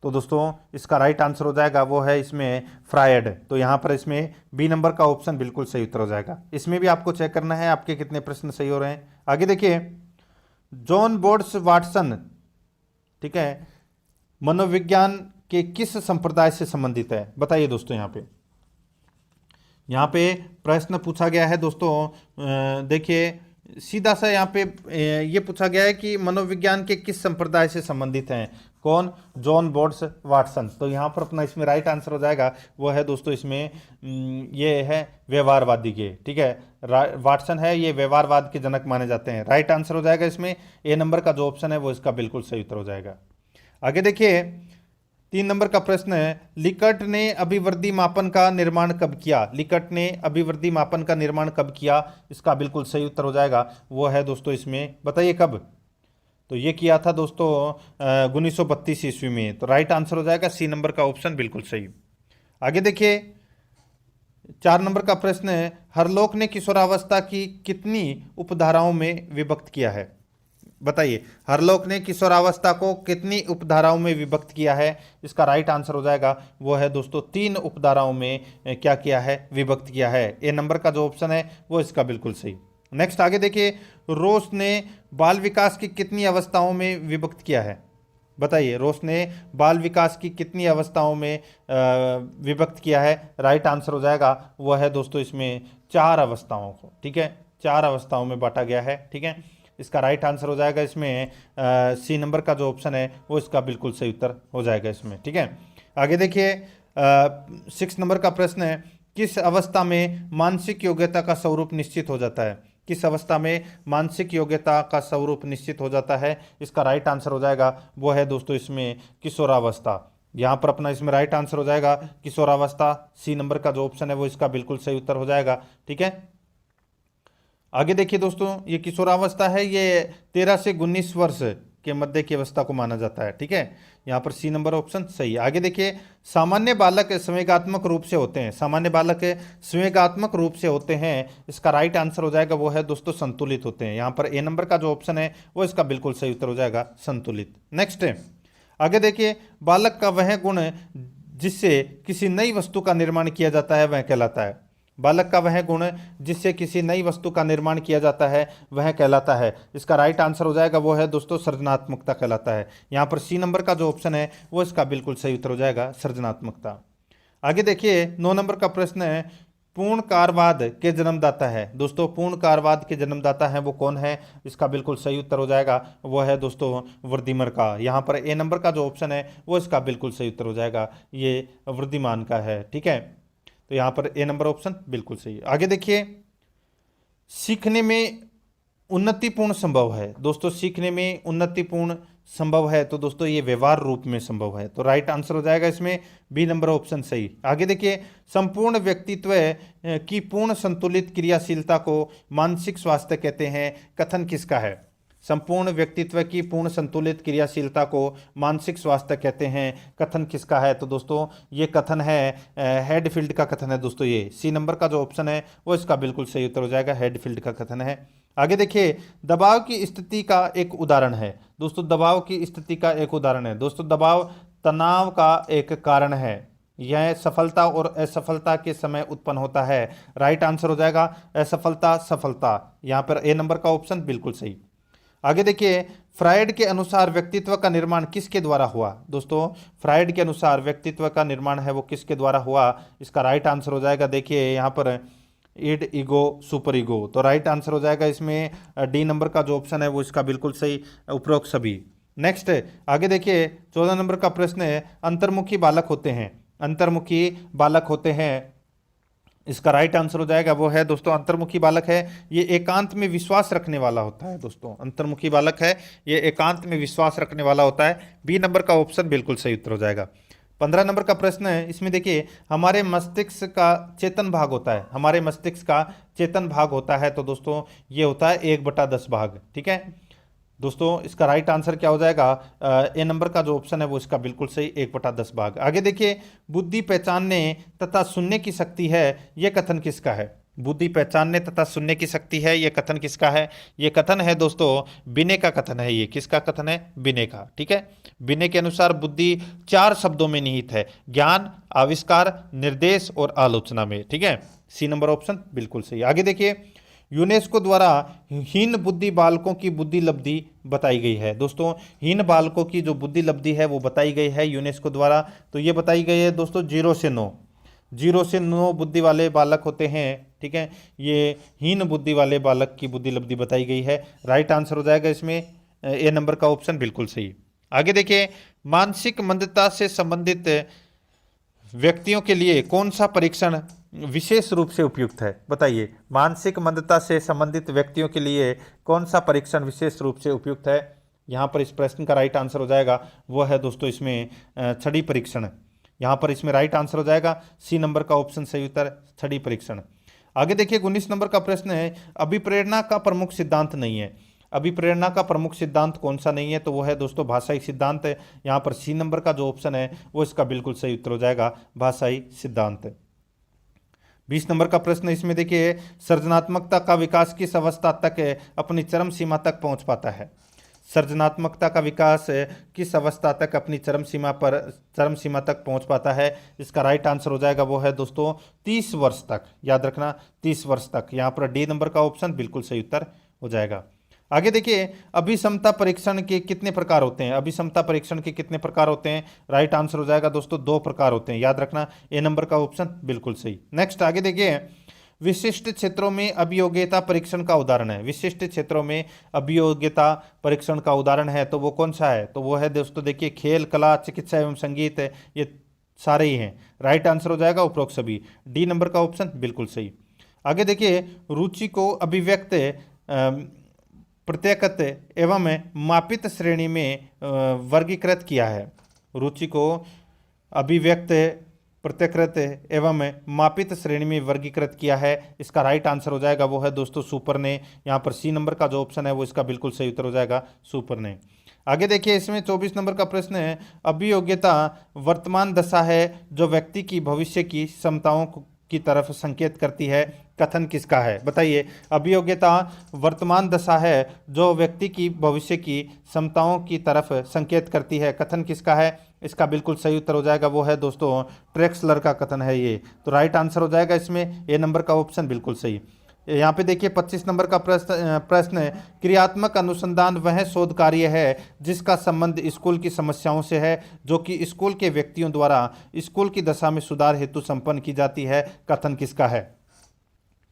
तो दोस्तों इसका राइट आंसर हो जाएगा वो है इसमें फ्रायड। तो यहाँ पर इसमें बी नंबर का ऑप्शन बिल्कुल सही उत्तर हो जाएगा। इसमें भी आपको चेक करना है आपके कितने प्रश्न सही हो रहे हैं। आगे देखिए जॉन बोर्ड्स वाटसन, ठीक है, मनोविज्ञान के किस संप्रदाय से संबंधित है? बताइए दोस्तों। यहाँ पे प्रश्न पूछा गया है दोस्तों, देखिए सीधा सा यहाँ पे ये पूछा गया है कि मनोविज्ञान के किस संप्रदाय से संबंधित हैं? कौन? John boards Watson. तो यहाँ पर अपना इसमें राइट आंसर हो जाएगा वो है दोस्तों इसमें ये है व्यवहारवादी के, ठीक है। वाटसन है ये व्यवहारवाद के जनक माने जाते हैं। राइट आंसर हो जाएगा इसमें ए नंबर का जो ऑप्शन है वो इसका बिल्कुल सही उत्तर हो जाएगा। आगे देखिए 3 नंबर का प्रश्न है, लिकर्ट ने अभिवृद्धि मापन का निर्माण कब किया? लिकर्ट ने अभिवृद्धि मापन का निर्माण कब किया? इसका बिल्कुल सही उत्तर हो जाएगा वो है दोस्तों इसमें, बताइए कब? तो ये किया था दोस्तों 1932 ईस्वी में। तो राइट आंसर हो जाएगा सी नंबर का ऑप्शन बिल्कुल सही। आगे देखिए 4 नंबर का प्रश्न है, हरलोक ने किशोरावस्था की कितनी उपधाराओं में विभक्त किया है? बताइए हरलोक ने किशोरावस्था को कितनी उपधाराओं में विभक्त किया है? इसका राइट आंसर हो जाएगा वो है दोस्तों 3 उपधाराओं में क्या किया है? विभक्त किया है। ए नंबर का जो ऑप्शन है वो इसका बिल्कुल सही। नेक्स्ट आगे देखिए रोस ने बाल विकास की कितनी अवस्थाओं में विभक्त किया है? बताइए रोस ने बाल विकास की कितनी अवस्थाओं में विभक्त किया है? राइट आंसर हो जाएगा वो है दोस्तों इसमें 4 अवस्थाओं को, ठीक है, 4 अवस्थाओं में बांटा गया है, ठीक है। इसका राइट आंसर हो जाएगा इसमें सी नंबर का जो ऑप्शन है वो इसका बिल्कुल सही उत्तर हो जाएगा इसमें, ठीक है। आगे देखिए 6 नंबर का प्रश्न है, किस अवस्था में मानसिक योग्यता का स्वरूप निश्चित हो जाता है? किस अवस्था में मानसिक योग्यता का स्वरूप निश्चित हो जाता है? इसका राइट आंसर हो जाएगा वो है दोस्तों इसमें किशोरावस्था। यहाँ पर अपना इसमें राइट आंसर हो जाएगा किशोरावस्था। सी नंबर का जो ऑप्शन है वो इसका बिल्कुल सही उत्तर हो जाएगा, ठीक है। आगे देखिए दोस्तों ये किशोरावस्था है ये 13 से 19 वर्ष के मध्य की अवस्था को माना जाता है, ठीक है। यहाँ पर सी नंबर ऑप्शन सही। आगे देखिए सामान्य बालक संवेगात्मक रूप से होते हैं। सामान्य बालक संवेगात्मक रूप से होते हैं। इसका राइट आंसर हो जाएगा वो है दोस्तों संतुलित होते हैं। यहाँ पर ए नंबर का जो ऑप्शन है वो इसका बिल्कुल सही उत्तर हो जाएगा संतुलित। नेक्स्ट है आगे देखिए बालक का वह गुण जिससे किसी नई वस्तु का निर्माण किया जाता है वह कहलाता है। बालक का वह गुण जिससे किसी नई वस्तु का निर्माण किया जाता है वह कहलाता है। इसका राइट आंसर हो जाएगा वो है दोस्तों सृजनात्मकता कहलाता है। यहाँ पर सी नंबर का जो ऑप्शन है वो इसका बिल्कुल सही उत्तर हो जाएगा सृजनात्मकता। आगे देखिए 9 नंबर का प्रश्न है पूर्णकारवाद के जन्मदाता है। दोस्तों पूर्णकारवाद के जन्मदाता है वो कौन है? इसका बिल्कुल सही उत्तर हो जाएगा वो है दोस्तों वृद्धिमान का। यहाँ पर ए नंबर का जो ऑप्शन है वो इसका बिल्कुल सही उत्तर हो जाएगा, ये वृद्धिमान का है। ठीक है, तो यहाँ पर ए नंबर ऑप्शन बिल्कुल सही। आगे देखिए सीखने में उन्नतिपूर्ण संभव है। दोस्तों सीखने में उन्नतिपूर्ण संभव है तो दोस्तों ये व्यवहार रूप में संभव है, तो राइट आंसर हो जाएगा इसमें बी नंबर ऑप्शन सही। आगे देखिए संपूर्ण व्यक्तित्व की पूर्ण संतुलित क्रियाशीलता को मानसिक स्वास्थ्य कहते हैं, कथन किसका है? संपूर्ण व्यक्तित्व की पूर्ण संतुलित क्रियाशीलता को मानसिक स्वास्थ्य कहते हैं, कथन किसका है? तो दोस्तों ये कथन है हेडफील्ड का कथन है। दोस्तों ये सी नंबर का जो ऑप्शन है वो इसका बिल्कुल सही उत्तर हो जाएगा, हेडफील्ड का कथन है। आगे देखिए दबाव की स्थिति का एक उदाहरण है। दोस्तों दबाव की स्थिति का एक उदाहरण है। दोस्तों दबाव तनाव का एक कारण है, यह सफलता और असफलता के समय उत्पन्न होता है। राइट आंसर हो जाएगा असफलता सफलता, यहाँ पर ए नंबर का ऑप्शन बिल्कुल सही। आगे देखिए फ्रायड के अनुसार व्यक्तित्व का निर्माण किसके द्वारा हुआ? दोस्तों फ्रायड के अनुसार व्यक्तित्व का निर्माण है वो किसके द्वारा हुआ? इसका राइट आंसर हो जाएगा देखिए यहाँ पर इड ईगो सुपर ईगो, तो राइट आंसर हो जाएगा इसमें डी नंबर का जो ऑप्शन है वो इसका बिल्कुल सही, उपरोक्त सभी। नेक्स्ट आगे देखिए 14 नंबर का प्रश्न है अंतर्मुखी बालक होते हैं, अंतर्मुखी बालक होते हैं, इसका राइट आंसर हो जाएगा वो है दोस्तों अंतर्मुखी बालक है ये एकांत में विश्वास रखने वाला होता है। दोस्तों अंतर्मुखी बालक है ये एकांत में विश्वास रखने वाला होता है, बी नंबर का ऑप्शन बिल्कुल सही उत्तर हो जाएगा। 15 नंबर का प्रश्न है, इसमें देखिए हमारे मस्तिष्क का चेतन भाग होता है, हमारे मस्तिष्क का चेतन भाग होता है तो दोस्तों ये होता है 1/10 भाग। ठीक है दोस्तों इसका राइट आंसर क्या हो जाएगा? ए नंबर का जो ऑप्शन है वो इसका बिल्कुल सही 1/10 भाग। आगे देखिए बुद्धि पहचानने तथा सुनने की शक्ति है, यह कथन किसका है? बुद्धि पहचानने तथा सुनने की शक्ति है, यह कथन किसका है? ये कथन है दोस्तों बिने का कथन है। ये किसका कथन है? बिने का। ठीक है, बिने के अनुसार बुद्धि 4 शब्दों में निहित है, ज्ञान, आविष्कार, निर्देश और आलोचना में। ठीक है, सी नंबर ऑप्शन बिल्कुल सही। आगे देखिए यूनेस्को द्वारा हीन बुद्धि बालकों की बुद्धि लब्धि बताई गई है। दोस्तों हीन बालकों की जो बुद्धि लब्धि है वो बताई गई है यूनेस्को द्वारा, तो ये बताई गई है दोस्तों 0 से 9, 0 से 9 बुद्धि वाले बालक होते हैं। ठीक है, ये हीन बुद्धि वाले बालक की बुद्धि लब्धि बताई गई है, राइट आंसर हो जाएगा इसमें ए नंबर का ऑप्शन बिल्कुल सही। आगे देखिए मानसिक मंदता से संबंधित व्यक्तियों के लिए कौन सा परीक्षण विशेष रूप से उपयुक्त है? बताइए मानसिक मंदता से संबंधित व्यक्तियों के लिए कौन सा परीक्षण विशेष रूप से उपयुक्त है? यहाँ पर इस प्रश्न का राइट आंसर हो जाएगा वो है दोस्तों इसमें छड़ी परीक्षण। यहाँ पर इसमें राइट आंसर हो जाएगा सी नंबर का ऑप्शन सही उत्तर छड़ी परीक्षण। आगे देखिए 19 नंबर का प्रश्न है अभिप्रेरणा का प्रमुख सिद्धांत नहीं है, अभिप्रेरणा का प्रमुख सिद्धांत कौन सा नहीं है? तो वो है दोस्तों भाषाई सिद्धांत है। यहाँ पर सी नंबर का जो ऑप्शन है वो इसका बिल्कुल सही उत्तर हो जाएगा भाषाई सिद्धांत। 20 नंबर का प्रश्न इसमें देखिए सृजनात्मकता का विकास किस अवस्था तक अपनी चरम सीमा तक पहुंच पाता है? सृजनात्मकता का विकास किस अवस्था तक अपनी चरम सीमा तक पहुंच पाता है? इसका राइट आंसर हो जाएगा वो है दोस्तों 30 वर्ष तक, याद रखना 30 वर्ष तक। यहाँ पर डी नंबर का ऑप्शन बिल्कुल सही उत्तर हो जाएगा। आगे देखिए अभिक्षमता परीक्षण के कितने प्रकार होते हैं? अभिक्षमता परीक्षण के कितने प्रकार होते हैं? राइट आंसर हो जाएगा दोस्तों 2 प्रकार होते हैं, याद रखना ए नंबर का ऑप्शन बिल्कुल सही। नेक्स्ट आगे देखिए विशिष्ट क्षेत्रों में अभियोग्यता परीक्षण का उदाहरण है, विशिष्ट क्षेत्रों में अभियोग्यता परीक्षण का उदाहरण है तो वो कौन सा है? तो वो है दोस्तों देखिए खेल, कला, चिकित्सा एवं संगीत, ये सारे ही हैं, राइट आंसर हो जाएगा उपरोक्त सभी, डी नंबर का ऑप्शन बिल्कुल सही। आगे देखिए रुचि को अभिव्यक्त प्रत्येकत एवं मापित श्रेणी में वर्गीकृत किया है, रुचि को अभिव्यक्त प्रत्यकृत एवं मापित श्रेणी में वर्गीकृत किया है, इसका राइट आंसर हो जाएगा वो है दोस्तों सुपर ने। यहाँ पर सी नंबर का जो ऑप्शन है वो इसका बिल्कुल सही उत्तर हो जाएगा सुपर ने। आगे देखिए इसमें 24 नंबर का प्रश्न है अभियोग्यता वर्तमान दशा है जो व्यक्ति की भविष्य की क्षमताओं की तरफ संकेत करती है, कथन किसका है? बताइए। अभियोग्यता वर्तमान दशा है जो व्यक्ति की भविष्य की क्षमताओं की तरफ संकेत करती है, कथन किसका है? इसका बिल्कुल सही उत्तर हो जाएगा वो है दोस्तों ट्रेक्सलर का कथन है ये। तो राइट आंसर हो जाएगा इसमें ए नंबर का ऑप्शन बिल्कुल सही। यहाँ पे देखिए 25 नंबर का प्रश्न क्रियात्मक अनुसंधान वह शोध कार्य है जिसका संबंध स्कूल की समस्याओं से है जो कि स्कूल के व्यक्तियों द्वारा स्कूल की दशा में सुधार हेतु संपन्न की जाती है, कथन किसका है?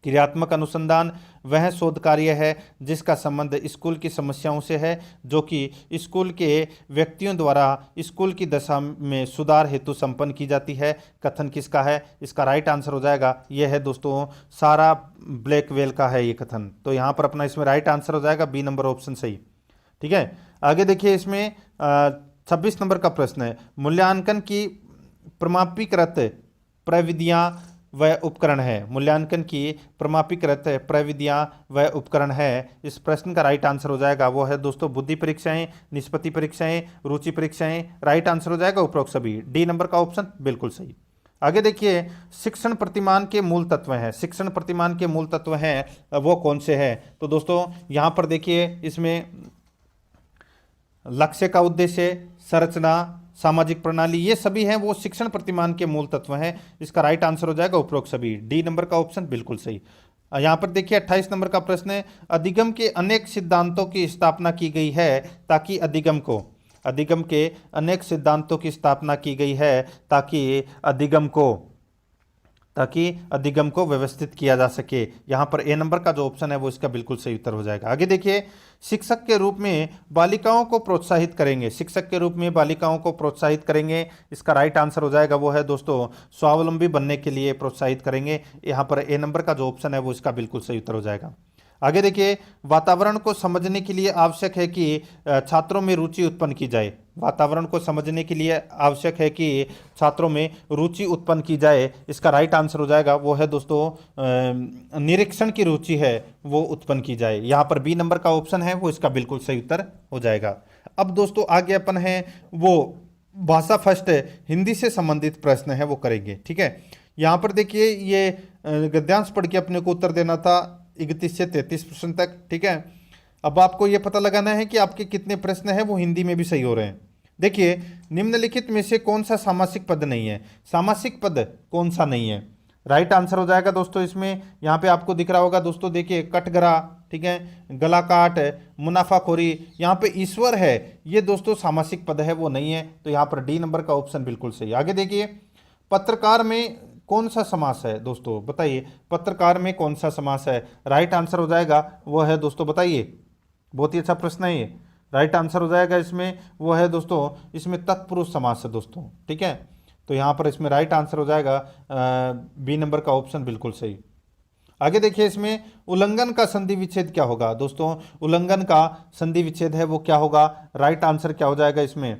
क्रियात्मक अनुसंधान वह शोध कार्य है जिसका संबंध स्कूल की समस्याओं से है जो कि स्कूल के व्यक्तियों द्वारा स्कूल की दशा में सुधार हेतु संपन्न की जाती है, कथन किसका है? इसका राइट आंसर हो जाएगा यह है दोस्तों सारा ब्लैकवेल का है ये कथन। तो यहाँ पर अपना इसमें राइट आंसर हो जाएगा बी नंबर ऑप्शन सही। ठीक है, आगे देखिए इसमें 26 नंबर का प्रश्न है मूल्यांकन की प्रमाणीकृत प्रविधियां व उपकरण है। मूल्यांकन की प्रमाणीकृत प्रविधियां व उपकरण है। इस प्रश्न का राइट आंसर हो जाएगा वो है दोस्तों बुद्धि परीक्षाएं, निष्पत्ति परीक्षाएं, रुचि परीक्षाएं। राइट आंसर हो जाएगा उपरोक्त सभी, डी नंबर का ऑप्शन बिल्कुल सही। आगे देखिए शिक्षण प्रतिमान के मूल तत्व हैं। शिक्षण प्रतिमान के मूल तत्व हैं वो कौन से हैं? तो दोस्तों यहाँ पर देखिए इसमें लक्ष्य का उद्देश्य, संरचना, सामाजिक प्रणाली, ये सभी हैं वो शिक्षण प्रतिमान के मूल तत्व हैं। इसका राइट आंसर हो जाएगा उपरोक्त सभी, डी नंबर का ऑप्शन बिल्कुल सही। यहाँ पर देखिए 28 नंबर का प्रश्न है अधिगम के अनेक सिद्धांतों की स्थापना की गई है ताकि अधिगम के अनेक सिद्धांतों की स्थापना की गई है ताकि अधिगम को व्यवस्थित किया जा सके। यहाँ पर ए नंबर का जो ऑप्शन है वो इसका बिल्कुल सही उत्तर हो जाएगा। आगे देखिए शिक्षक के रूप में बालिकाओं को प्रोत्साहित करेंगे। शिक्षक के रूप में बालिकाओं को प्रोत्साहित करेंगे। इसका राइट आंसर हो जाएगा वो है दोस्तों स्वावलंबी बनने के लिए प्रोत्साहित करेंगे। यहाँ पर ए नंबर का जो ऑप्शन है वो इसका बिल्कुल सही उत्तर हो जाएगा। आगे देखिए वातावरण को समझने के लिए आवश्यक है कि छात्रों में रुचि उत्पन्न की जाए। वातावरण को समझने के लिए आवश्यक है कि छात्रों में रुचि उत्पन्न की जाए। इसका राइट आंसर हो जाएगा वो है दोस्तों निरीक्षण की रुचि है वो उत्पन्न की जाए। यहाँ पर बी नंबर का ऑप्शन है वो इसका बिल्कुल सही उत्तर हो जाएगा। अब दोस्तों आगे अपन है वो भाषा फर्स्ट हिंदी से संबंधित प्रश्न है वो करेंगे। ठीक है, यहाँ पर देखिए ये गद्यांश पढ़ के अपने को उत्तर देना था 31 से 33 प्रश्न तक। ठीक है, अब आपको ये पता लगाना है कि आपके कितने प्रश्न हैं वो हिंदी में भी सही हो रहे हैं। देखिए निम्नलिखित में से कौन सा सामासिक पद नहीं है? सामासिक पद कौन सा नहीं है? राइट आंसर हो जाएगा दोस्तों इसमें यहाँ पे आपको दिख रहा होगा दोस्तों, देखिए कटघरा, ठीक है, गला काट, मुनाफाखोरी, यहाँ पे ईश्वर है, ये दोस्तों सामासिक पद है वो नहीं है। तो यहाँ पर डी नंबर का ऑप्शन बिल्कुल सही। आगे देखिए पत्रकार में कौन सा समास है दोस्तों? बताइए पत्रकार में कौन सा समास है? राइट आंसर हो जाएगा वो है दोस्तों, बताइए, बहुत ही अच्छा प्रश्न है ये। राइट आंसर हो जाएगा इसमें वो है दोस्तों इसमें तत्पुरुष समास है दोस्तों। ठीक है, तो यहाँ पर इसमें राइट आंसर हो जाएगा बी नंबर का ऑप्शन बिल्कुल सही। आगे देखिए इसमें उल्लंघन का संधि विच्छेद क्या होगा दोस्तों? उल्लंघन का संधि विच्छेद है वो क्या होगा? राइट आंसर क्या हो जाएगा इसमें?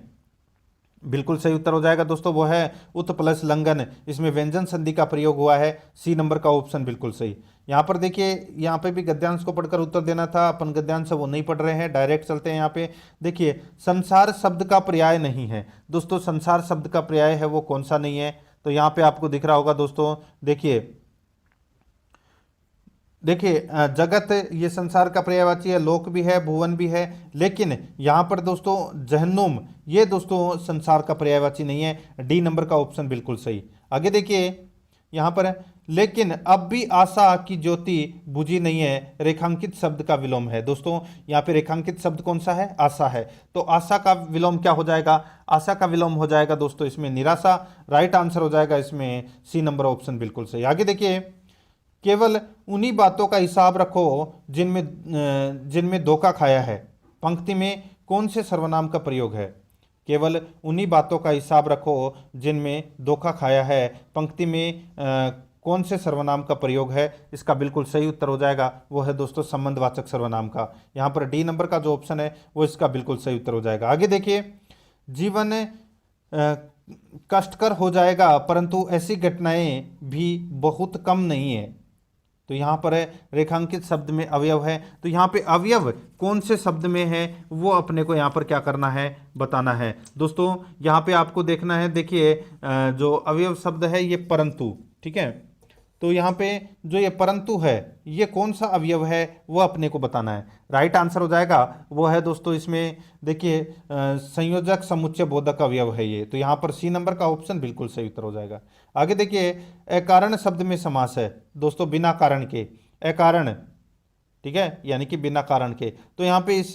बिल्कुल सही उत्तर हो जाएगा दोस्तों वो है उत प्लस लंघन। इसमें व्यंजन संधि का प्रयोग हुआ है, सी नंबर का ऑप्शन बिल्कुल सही। यहाँ पर देखिए यहाँ पे भी गद्यांश को पढ़कर उत्तर देना था, अपन गद्यांश वो नहीं पढ़ रहे हैं, डायरेक्ट चलते हैं। यहाँ पे देखिए संसार शब्द का पर्याय नहीं है दोस्तों। संसार शब्द का पर्याय है वो कौन सा नहीं है? तो यहाँ पे आपको दिख रहा होगा दोस्तों, देखिए जगत ये संसार का पर्यायवाची है, लोक भी है, भुवन भी है, लेकिन यहाँ पर दोस्तों जहन्नुम ये दोस्तों संसार का पर्यायवाची नहीं है। डी नंबर का ऑप्शन बिल्कुल सही। आगे देखिए यहाँ पर लेकिन अब भी आशा की ज्योति बुझी नहीं है, रेखांकित शब्द का विलोम है दोस्तों। यहाँ पे रेखांकित शब्द कौन सा है? आशा है। तो आशा का विलोम क्या हो जाएगा? आशा का विलोम हो जाएगा दोस्तों इसमें निराशा। राइट आंसर हो जाएगा इसमें सी नंबर ऑप्शन बिल्कुल सही। आगे देखिए केवल उन्हीं बातों का हिसाब रखो जिनमें धोखा खाया है। पंक्ति में कौन से सर्वनाम का प्रयोग है? केवल उन्हीं बातों का हिसाब रखो जिनमें धोखा खाया है। पंक्ति में कौन से सर्वनाम का प्रयोग है? इसका बिल्कुल सही उत्तर हो जाएगा वो है दोस्तों संबंधवाचक सर्वनाम का। यहाँ पर डी नंबर का जो ऑप्शन है वो इसका बिल्कुल सही उत्तर हो जाएगा। आगे देखिए जीवन कष्टकर हो जाएगा परंतु ऐसी घटनाएं भी बहुत कम नहीं है। तो यहाँ पर है रेखांकित शब्द में अवयव है, तो यहाँ पे अवयव कौन से शब्द में है वो अपने को यहाँ पर क्या करना है? बताना है दोस्तों। यहाँ पे आपको देखना है, देखिए जो अवयव शब्द है ये परंतु, ठीक है, तो यहाँ पे जो ये परंतु है ये कौन सा अवयव है वो अपने को बताना है। राइट आंसर हो जाएगा वो है दोस्तों इसमें देखिए संयोजक समुच्चय बोधक अवयव है ये। तो यहाँ पर सी नंबर का ऑप्शन बिल्कुल सही उत्तर हो जाएगा। आगे देखिए अकारण शब्द में समास है दोस्तों बिना कारण के, अकारण, ठीक है, यानी कि बिना कारण के। तो यहाँ पे इस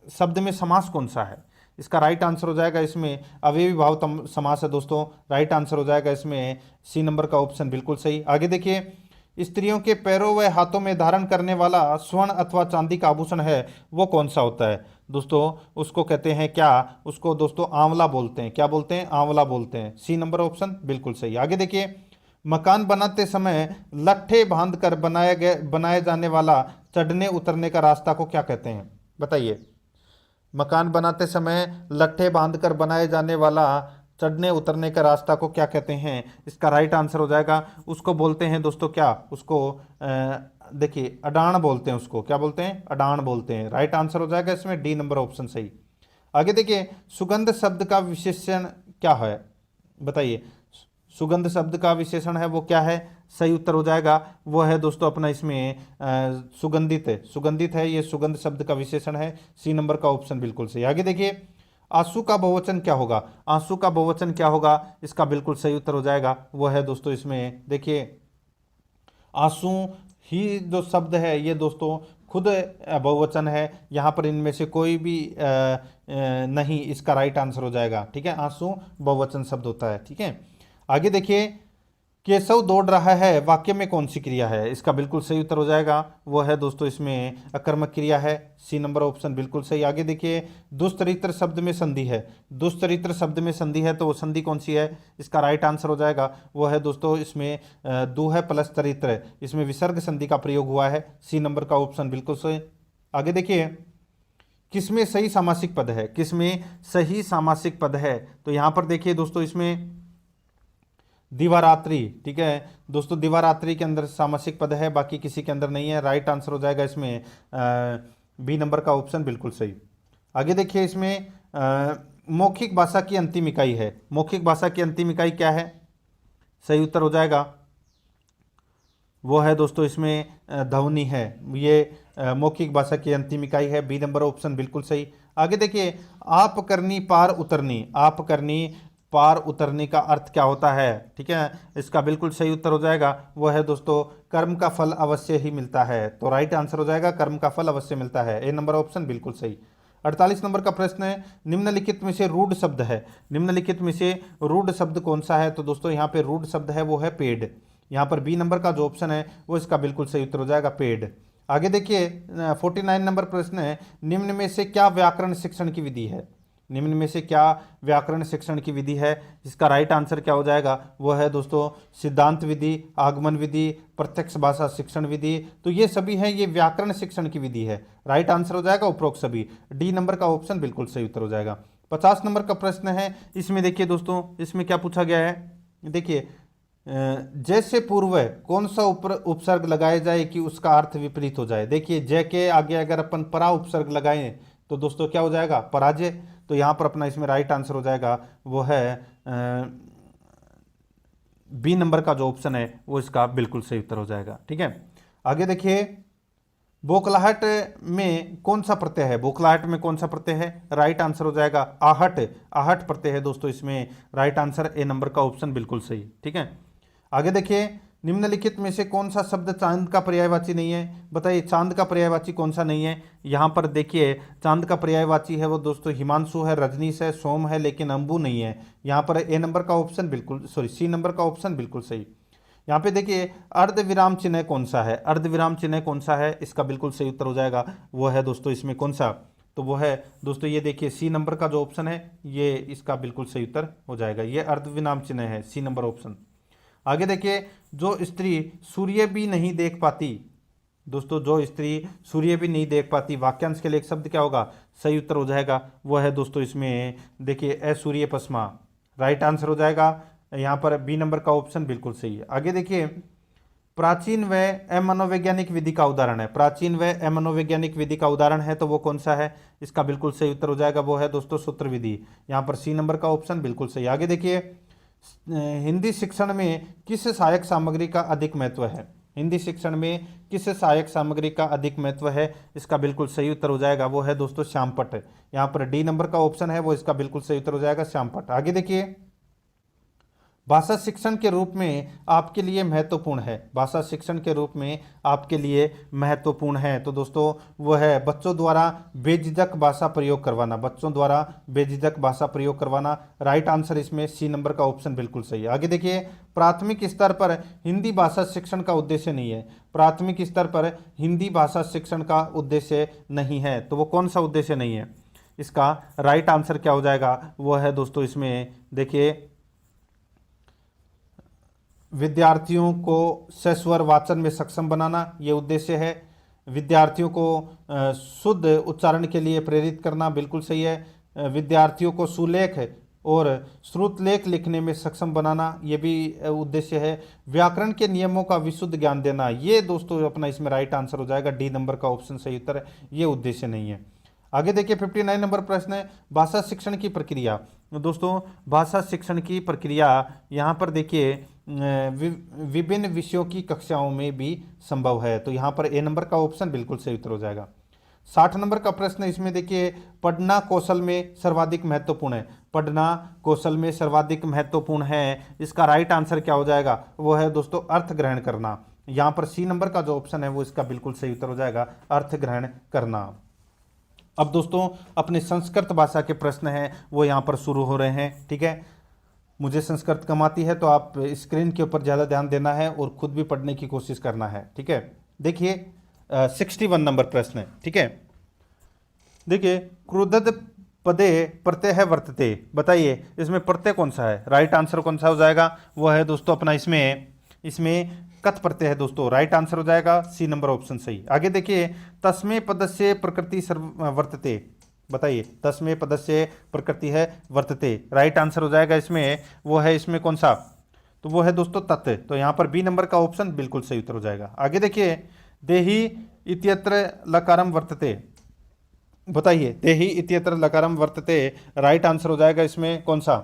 शब्द में समास कौन सा है, इसका राइट आंसर हो जाएगा इसमें अवयवी भाव समास है दोस्तों। राइट आंसर हो जाएगा इसमें सी नंबर का ऑप्शन बिल्कुल सही। आगे देखिए स्त्रियों के पैरों व हाथों में धारण करने वाला स्वर्ण अथवा चांदी का आभूषण है वो कौन सा होता है दोस्तों, उसको कहते हैं क्या, उसको दोस्तों आंवला बोलते हैं। क्या बोलते हैं, आंवला बोलते हैं। सी नंबर ऑप्शन बिल्कुल सही। आगे देखिए मकान बनाते समय लट्ठे बांध कर बनाए जाने वाला चढ़ने उतरने का रास्ता को क्या कहते हैं, बताइए। मकान बनाते समय लट्ठे बांधकर बनाए जाने वाला चढ़ने उतरने का रास्ता को क्या कहते हैं, इसका राइट आंसर हो जाएगा उसको बोलते हैं दोस्तों क्या, उसको देखिए अडान बोलते हैं। उसको क्या बोलते हैं, अडान बोलते हैं। राइट आंसर हो जाएगा इसमें डी नंबर ऑप्शन सही। आगे देखिए सुगंध शब्द का विशेषण क्या है, बताइए। सुगंध शब्द का विशेषण है वो क्या है, सही उत्तर हो जाएगा वो है दोस्तों अपना इसमें सुगंधित है। सुगंधित है ये सुगंध शब्द का विशेषण है। सी नंबर का ऑप्शन बिल्कुल सही। आगे देखिए आंसू का बहुवचन क्या होगा, आंसू का बहुवचन क्या होगा, इसका बिल्कुल सही उत्तर हो जाएगा वो है दोस्तों इसमें देखिए आंसू ही जो शब्द है ये दोस्तों खुद बहुवचन है। यहाँ पर इनमें से कोई भी नहीं, इसका राइट आंसर हो जाएगा। ठीक है, आंसू बहुवचन शब्द होता है। ठीक है, आगे देखिए केशव दौड़ रहा है वाक्य में कौन सी क्रिया है, इसका बिल्कुल सही उत्तर हो जाएगा वो है दोस्तों इसमें अकर्मक क्रिया है। सी नंबर ऑप्शन बिल्कुल सही। आगे देखिए दुष्चरित्र शब्द में संधि है, दुष्चरित्र शब्द में संधि है तो वो संधि कौन सी है, इसका राइट आंसर हो जाएगा वो है दोस्तों इसमें दुह प्लस चरित्र, इसमें विसर्ग संधि का प्रयोग हुआ है। सी नंबर का ऑप्शन बिल्कुल सही। आगे देखिए किसमें सही सामासिक पद है, किसमें सही सामासिक पद है, तो यहाँ पर देखिए दोस्तों इसमें दिवारात्रि। ठीक है दोस्तों, दिवारात्रि के अंदर सामासिक पद है, बाकी किसी के अंदर नहीं है। राइट आंसर हो जाएगा इसमें बी नंबर का ऑप्शन बिल्कुल सही। आगे देखिए इसमें मौखिक भाषा की अंतिम इकाई है, मौखिक भाषा की अंतिम इकाई क्या है, सही उत्तर हो जाएगा वो है दोस्तों इसमें ध्वनि है। ये मौखिक भाषा की अंतिम इकाई है। बी नंबर ऑप्शन बिल्कुल सही। आगे देखिए आप करनी पार उतरनी, आप करनी पार उतरने का अर्थ क्या होता है, ठीक है, इसका बिल्कुल सही उत्तर हो जाएगा वो है दोस्तों कर्म का फल अवश्य ही मिलता है। तो राइट आंसर हो जाएगा कर्म का फल अवश्य मिलता है। ए नंबर ऑप्शन बिल्कुल सही। 48 नंबर का प्रश्न है निम्नलिखित में से रूढ़ शब्द है, निम्नलिखित में से रूढ़ शब्द कौन सा है, तो दोस्तों यहाँ पे रूढ़ शब्द है वो है पेड़। यहाँ पर बी नंबर का जो ऑप्शन है वो इसका बिल्कुल सही उत्तर हो जाएगा पेड़। आगे देखिए 49 नंबर प्रश्न है निम्न में से क्या व्याकरण शिक्षण की विधि है, निम्न में से क्या व्याकरण शिक्षण की विधि है, इसका राइट आंसर क्या हो जाएगा वो है दोस्तों सिद्धांत विधि, आगमन विधि, प्रत्यक्ष भाषा शिक्षण विधि। तो ये सभी हैं, ये व्याकरण शिक्षण की विधि है। राइट आंसर हो जाएगा उपरोक्त सभी। डी नंबर का ऑप्शन बिल्कुल सही उत्तर हो जाएगा। 50 नंबर का प्रश्न है, इसमें देखिए दोस्तों इसमें क्या पूछा गया है, देखिए जैसे पूर्व कौन सा उपसर्ग लगाया जाए कि उसका अर्थ विपरीत हो जाए। देखिए जय के आगे अगर अपन परा उपसर्ग लगाएं तो दोस्तों क्या हो जाएगा, पराजय। तो यहाँ पर अपना इसमें राइट आंसर हो जाएगा वो है बी नंबर का जो ऑप्शन है वो इसका बिल्कुल सही उत्तर हो जाएगा। ठीक है, आगे देखिए बोखलाहट में कौन सा प्रत्यय है, बोखलाहट में कौन सा प्रत्यय है, राइट आंसर हो जाएगा आहट, आहट प्रत्यय है दोस्तों इसमें। राइट आंसर ए नंबर का ऑप्शन बिल्कुल सही। ठीक है, आगे देखिए निम्नलिखित में से कौन सा शब्द चांद का पर्यायवाची नहीं है, बताइए चांद का पर्यायवाची कौन सा नहीं है। यहाँ पर देखिए चांद का पर्यायवाची है वो दोस्तों हिमांशु है, रजनीश है, सोम है, लेकिन अंबु नहीं है। यहाँ पर ए नंबर का ऑप्शन बिल्कुल सॉरी सी नंबर का ऑप्शन बिल्कुल सही। यहाँ पे देखिए अर्ध विराम चिन्ह कौन सा है, अर्ध विराम चिन्ह कौन सा है, इसका बिल्कुल सही उत्तर हो जाएगा वो है दोस्तों इसमें कौन सा, तो वो है दोस्तों ये देखिए सी नंबर का जो ऑप्शन है ये इसका बिल्कुल सही उत्तर हो जाएगा, ये अर्ध विराम चिन्ह है, सी नंबर ऑप्शन। आगे देखिए जो स्त्री सूर्य भी नहीं देख पाती, दोस्तों जो स्त्री सूर्य भी नहीं देख पाती, वाक्यांश के लिए एक शब्द क्या होगा, सही उत्तर हो जाएगा वो है दोस्तों इसमें देखिए असूर्य पश्मा। राइट आंसर हो जाएगा यहाँ पर बी नंबर का ऑप्शन बिल्कुल सही है। आगे देखिए प्राचीन व अमनोवैज्ञानिक विधि का उदाहरण है, प्राचीन व अमनोवैज्ञानिक विधि का उदाहरण है तो वो कौन सा है, इसका बिल्कुल सही उत्तर हो जाएगा वो है दोस्तों सूत्र विधि। यहाँ पर सी नंबर का ऑप्शन बिल्कुल सही। आगे देखिए हिंदी शिक्षण में किस सहायक सामग्री का अधिक महत्व है? हिंदी शिक्षण में किस सहायक सामग्री का अधिक महत्व है? इसका बिल्कुल सही उत्तर हो जाएगा वो है दोस्तों श्यामपट्ट। यहाँ पर डी नंबर का ऑप्शन है वो इसका बिल्कुल सही उत्तर हो जाएगा श्यामपट्ट। आगे देखिए, भाषा शिक्षण के रूप में आपके लिए महत्वपूर्ण है। भाषा शिक्षण के रूप में आपके लिए महत्वपूर्ण है तो दोस्तों वो है बच्चों द्वारा बेझिझक भाषा प्रयोग करवाना। बच्चों द्वारा बेझिझक भाषा प्रयोग करवाना। राइट आंसर इसमें सी नंबर का ऑप्शन बिल्कुल सही है। आगे देखिए, प्राथमिक स्तर पर हिंदी भाषा शिक्षण का उद्देश्य नहीं है। प्राथमिक स्तर पर हिंदी भाषा शिक्षण का उद्देश्य नहीं है तो वो कौन सा उद्देश्य नहीं है? इसका राइट आंसर क्या हो जाएगा? वो है दोस्तों इसमें देखिए, विद्यार्थियों को सस्वर वाचन में सक्षम बनाना, ये उद्देश्य है। विद्यार्थियों को शुद्ध उच्चारण के लिए प्रेरित करना, बिल्कुल सही है। विद्यार्थियों को सुलेख और श्रुतलेख लिखने में सक्षम बनाना, ये भी उद्देश्य है। व्याकरण के नियमों का विशुद्ध ज्ञान देना, ये दोस्तों अपना इसमें राइट आंसर हो जाएगा। डी नंबर का ऑप्शन सही उत्तर है, ये उद्देश्य नहीं है। आगे देखिए 59 नंबर प्रश्न है, भाषा शिक्षण की प्रक्रिया। दोस्तों भाषा शिक्षण की प्रक्रिया यहाँ पर देखिए विभिन्न विषयों की कक्षाओं में भी संभव है तो यहाँ पर ए नंबर का ऑप्शन बिल्कुल सही उत्तर हो जाएगा। 60 नंबर का प्रश्न इसमें देखिए, पढ़ना कौशल में सर्वाधिक महत्वपूर्ण है। पढ़ना कौशल में सर्वाधिक महत्वपूर्ण है, इसका राइट आंसर क्या हो जाएगा? वो है दोस्तों अर्थ ग्रहण करना। यहाँ पर सी नंबर का जो ऑप्शन है वो इसका बिल्कुल सही उत्तर हो जाएगा, अर्थ ग्रहण करना। अब दोस्तों अपने संस्कृत भाषा के प्रश्न हैं वो यहाँ पर शुरू हो रहे हैं, ठीक है। मुझे संस्कृत कम आती है तो आप स्क्रीन के ऊपर ज़्यादा ध्यान देना है और खुद भी पढ़ने की कोशिश करना है, ठीक है। देखिए 61 नंबर प्रश्न है, ठीक है। देखिए, क्रुद्धत पदे प्रत्यय वर्तते, बताइए इसमें प्रत्यय कौन सा है? राइट आंसर कौन सा हो जाएगा? वो है दोस्तों अपना इसमें कत प्रत्यय है दोस्तों। राइट आंसर हो जाएगा सी नंबर ऑप्शन सही। आगे देखिए, तस्मै पदस्य प्रकृति वर्तते, बताइए तस्मै पदस्य प्रकृति है वर्तते, राइट आंसर हो जाएगा इसमें वो है इसमें कौन सा? तो वो है दोस्तों तत्। तो यहाँ पर बी नंबर का ऑप्शन बिल्कुल सही उत्तर हो जाएगा। आगे देखिए, देही इत्यत्र लकारम वर्तते, बताइए देही इत्यत्र लकारम वर्तते, राइट आंसर हो जाएगा इसमें कौन सा?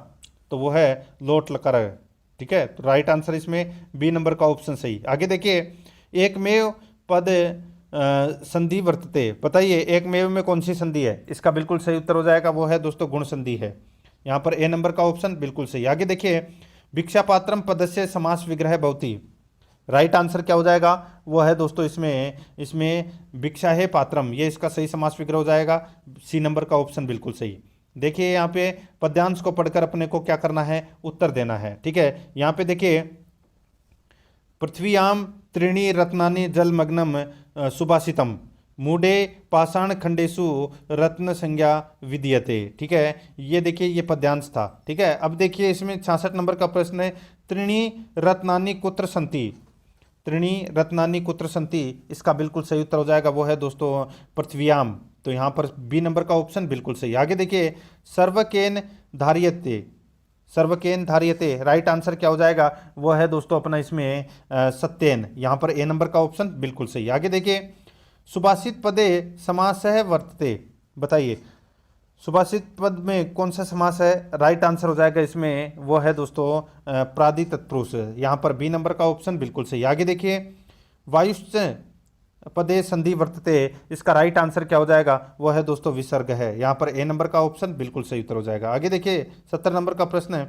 तो वो है लोट लकार, ठीक है। तो राइट आंसर इसमें बी नंबर का ऑप्शन सही। आगे देखिए, एकमेव पद संधि वर्तते, बताइए एकमेव में कौन सी संधि है? इसका बिल्कुल सही उत्तर हो जाएगा वो है दोस्तों गुण संधि है। यहाँ पर ए नंबर का ऑप्शन बिल्कुल सही। आगे देखिए, भिक्षा पात्रम पदस्य समास विग्रह भवति, राइट आंसर क्या हो जाएगा? वो है दोस्तों इसमें भिक्षा है पात्रम, ये इसका सही समास विग्रह हो जाएगा। सी नंबर का ऑप्शन बिल्कुल सही। देखिए यहाँ पे पद्यांश को पढ़कर अपने को क्या करना है? उत्तर देना है, ठीक है। यहाँ पे देखिए, पृथ्व्याम त्रीणि रत्नानि जलमग्नम सुभाषितम मूढ़े पाषाण खंडेशु रत्न संज्ञा विधीयते, ठीक है। ये देखिए ये पद्यांश था, ठीक है। अब देखिए इसमें 66 नंबर का प्रश्न है, त्रीणि रत्नानि कुत्र सन्ति, त्रीणि रत्नानि कुत्र सन्ति, इसका बिल्कुल सही उत्तर हो जाएगा वो है दोस्तों पृथ्व्याम। तो यहाँ पर बी नंबर का ऑप्शन बिल्कुल सही। आगे देखिए, सर्वकेन धार्यते, सर्वकेन धार्यते, राइट आंसर क्या हो जाएगा? वो है दोस्तों अपना इसमें सत्येन, यहाँ पर ए नंबर का ऑप्शन बिल्कुल सही। आगे देखिए, सुभाषित पदे समासः वर्तते, बताइए सुभाषित पद में कौन सा समास है? राइट आंसर हो जाएगा इसमें वो है दोस्तों प्रादि तत्पुरुष, यहाँ पर बी नंबर का ऑप्शन बिल्कुल सही। आगे देखिए, वायुश्च पदे संधि वर्तते, इसका राइट आंसर क्या हो जाएगा? वो है दोस्तों विसर्ग है, यहाँ पर ए नंबर का ऑप्शन बिल्कुल सही उत्तर हो जाएगा। आगे देखिए 70 नंबर का प्रश्न है,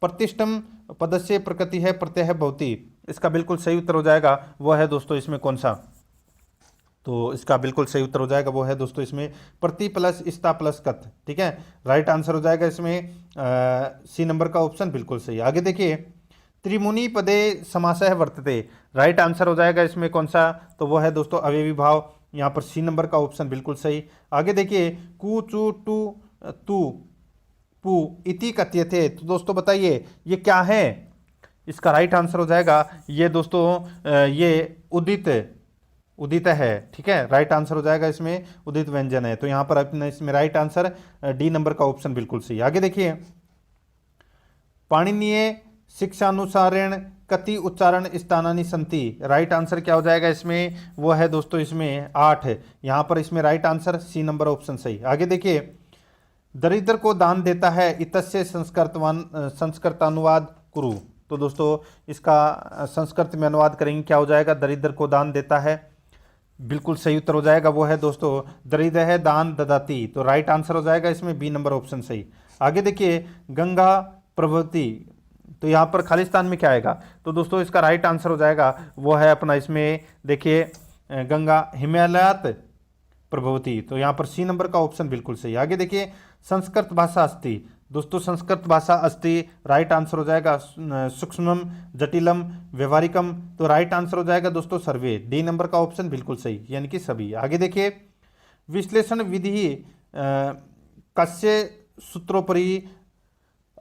प्रतिष्ठम पदस्य प्रकृति है प्रत्यय है भवति, इसका बिल्कुल सही उत्तर हो जाएगा वो है दोस्तों इसमें कौन सा? तो इसका बिल्कुल सही उत्तर हो जाएगा वो है दोस्तों इसमें प्रति प्लस स्ता प्लस कत, ठीक है। राइट आंसर हो जाएगा इसमें सी नंबर का ऑप्शन बिल्कुल सही। आगे देखिए, त्रिमुनि पदे समासः वर्तते, राइट आंसर हो जाएगा इसमें कौन सा? तो वो है दोस्तों अवयवी भाव, यहाँ पर सी नंबर का ऑप्शन बिल्कुल सही। आगे देखिए, कु चु टू तू पू इति कथ्यते, तो दोस्तों बताइए ये क्या है? इसका राइट आंसर हो जाएगा ये दोस्तों ये उदित है, ठीक है। राइट आंसर हो जाएगा इसमें उदित व्यंजन है, तो यहाँ पर अपने इसमें राइट आंसर डी नंबर का ऑप्शन बिल्कुल सही। आगे देखिए, पाणिनीय शिक्षानुसारेण कति उच्चारण स्थानानि संति, राइट आंसर क्या हो जाएगा इसमें? वो है दोस्तों इसमें 8, यहाँ पर इसमें right answer C number option सही। आगे देखिए, दरिद्र को दान देता है, इतस्य संस्कृतानुवाद कुरु। तो दोस्तों इसका संस्कृत में अनुवाद करेंगे, क्या हो जाएगा, दरिद्र को दान देता है, बिल्कुल सही उत्तर हो जाएगा वो है दोस्तों दरिद्र है दान ददाती। तो राइट आंसर हो जाएगा इसमें बी नंबर ऑप्शन सही। आगे देखिए गंगा प्रभवती, तो यहाँ पर खालिस्तान में क्या आएगा, तो दोस्तों इसका राइट आंसर हो जाएगा वो है अपना इसमें देखिए गंगा हिमालयात प्रभवती। तो यहाँ पर सी नंबर का ऑप्शन बिल्कुल सही। आगे देखिए संस्कृत भाषा अस्ति, दोस्तों संस्कृत भाषा अस्ति राइट आंसर हो जाएगा सूक्ष्मम जटिलम व्यवहारिकम। तो राइट आंसर हो जाएगा दोस्तों सर्वे, डी नंबर का ऑप्शन बिल्कुल सही, यानी कि सभी। आगे देखिए विश्लेषण विधि कस्य सूत्रोपरि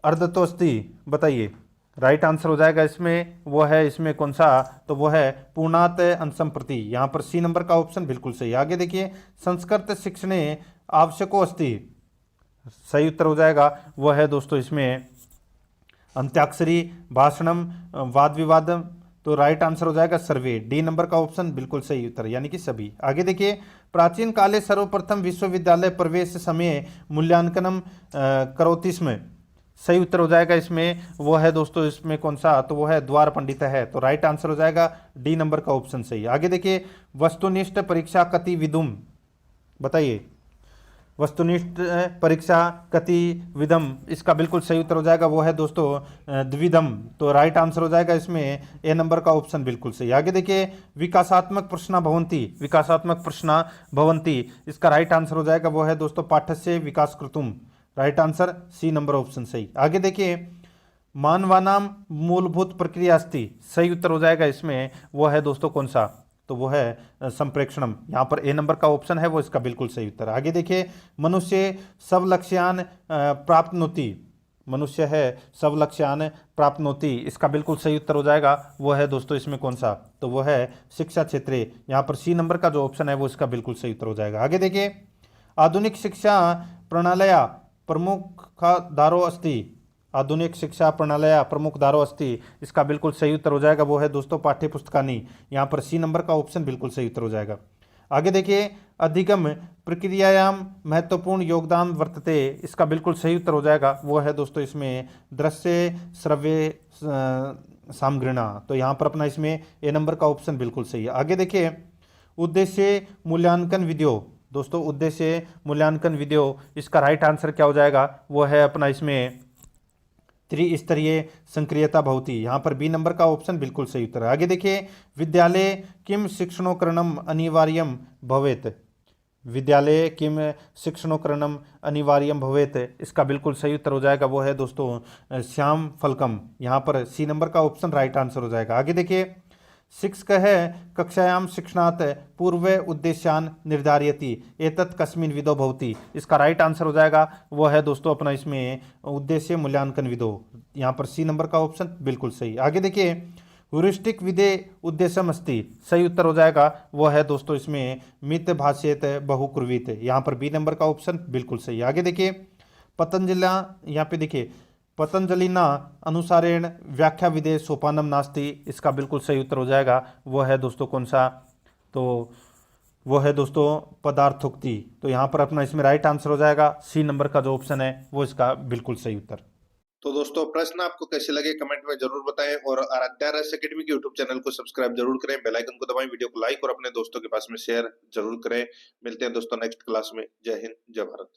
अर्धतोस्ति, बताइए राइट आंसर हो जाएगा इसमें वो है इसमें कौन सा, तो वो है पूर्णात अंसंप्रति, यहाँ पर सी नंबर का ऑप्शन बिल्कुल सही। आगे देखिए संस्कृत शिक्षणे आवश्यको अस्ति, सही उत्तर हो जाएगा वो है दोस्तों इसमें अंत्याक्षरी भाषणम वाद विवादम। तो राइट आंसर हो जाएगा सर्वे, डी नंबर का ऑप्शन बिल्कुल सही उत्तर, यानी कि सभी। आगे देखिए प्राचीन काले सर्वप्रथम विश्वविद्यालय प्रवेश समय मूल्यांकनम करोति स्म, सही उत्तर हो जाएगा इसमें वो है दोस्तों इसमें कौन सा, तो वो है द्वार पंडित है। तो राइट आंसर हो जाएगा डी नंबर का ऑप्शन सही। आगे देखिए वस्तुनिष्ठ परीक्षा कति विदुम, बताइए वस्तुनिष्ठ परीक्षा कति विदम, इसका बिल्कुल सही उत्तर हो जाएगा वो है दोस्तों द्विदम। तो राइट आंसर हो जाएगा इसमें ए नंबर का ऑप्शन बिल्कुल सही। आगे देखिए विकासात्मक प्रश्न भवंती, विकासात्मक प्रश्न भवंती, इसका राइट आंसर हो जाएगा वो है दोस्तों पाठस्य विकास कृतुम, right answer C number option सही। आगे देखिए मानवानाम मूलभूत प्रक्रिया अस्ति, सही उत्तर हो जाएगा इसमें वो है दोस्तों कौन सा, तो वो है संप्रेक्षणम, यहाँ पर ए नंबर का ऑप्शन है वो इसका बिल्कुल सही उत्तर। आगे देखिए मनुष्य सब लक्ष्यान प्राप्नोति, मनुष्य है सब लक्ष्यान प्राप्नोति, इसका बिल्कुल सही उत्तर हो जाएगा वो है दोस्तों इसमें कौन सा, तो वो है शिक्षा क्षेत्रे, यहाँ पर सी नंबर का जो ऑप्शन है वो इसका बिल्कुल सही उत्तर हो जाएगा। आगे देखिए आधुनिक शिक्षा प्रणालया प्रमुखाधारो अस्ति, आधुनिक शिक्षा प्रणालया प्रमुखधारो अस्ति, इसका बिल्कुल सही उत्तर हो जाएगा वो है दोस्तों पाठ्य पुस्तकानी, यहाँ पर सी नंबर का ऑप्शन बिल्कुल सही उत्तर हो जाएगा। आगे देखिए अधिगम प्रक्रियायाम महत्वपूर्ण योगदान वर्तते, इसका बिल्कुल सही उत्तर हो जाएगा वो है दोस्तों इसमें दृश्य श्रव्य सामग्रीणा। तो यहाँ पर अपना इसमें ए नंबर का ऑप्शन बिल्कुल सही है। आगे देखिए उद्देश्य मूल्यांकन विधियों, दोस्तों उद्देश्य मूल्यांकन विधियों, इसका राइट आंसर क्या हो जाएगा वो है अपना इसमें त्रिस्तरीय संक्रियता भवती, यहाँ पर बी नंबर का ऑप्शन बिल्कुल सही उत्तर है। आगे देखिए विद्यालय किम शिक्षणोकरणम अनिवार्यम भवेत, विद्यालय किम शिक्षणोकरणम अनिवार्यम भवेत, इसका बिल्कुल सही उत्तर हो जाएगा वो है दोस्तों श्याम फलकम, यहाँ पर सी नंबर का ऑप्शन राइट आंसर हो जाएगा। आगे देखिए शिक्षक है कक्षायाम शिक्षणात् पूर्व उद्देश्यान निर्धारयति एतत् कस्मिन् विदो भवति, इसका राइट आंसर हो जाएगा वो है दोस्तों अपना इसमें उद्देश्य मूल्यांकन विदो, यहाँ पर सी नंबर का ऑप्शन बिल्कुल सही। आगे देखिए ह्यूरिस्टिक विधे उद्देश्यम अस्ति, सही उत्तर हो जाएगा वो है दोस्तों इसमें मित भाष्येत बहुकुर्वीत, यहाँ पर बी नंबर का ऑप्शन बिल्कुल सही। आगे देखिए पतंजलि, यहाँ पे देखिए पतंजलिना अनुसारेण व्याख्या विधेय सोपानम नास्ति, इसका बिल्कुल सही उत्तर हो जाएगा वो है दोस्तों कौन सा, तो वो है दोस्तों पदार्थोक्ति। तो यहाँ पर अपना इसमें राइट आंसर हो जाएगा सी नंबर का जो ऑप्शन है वो इसका बिल्कुल सही उत्तर। तो दोस्तों प्रश्न आपको कैसे लगे कमेंट में जरूर बताएं और आराध्या रहस्य अकेडमी के यूट्यूब चैनल को सब्सक्राइब जरूर करें, बेल आइकन को दबाएं, वीडियो को लाइक और अपने दोस्तों के पास में शेयर जरूर करें। मिलते हैं दोस्तों नेक्स्ट क्लास में। जय हिंद जय भारत।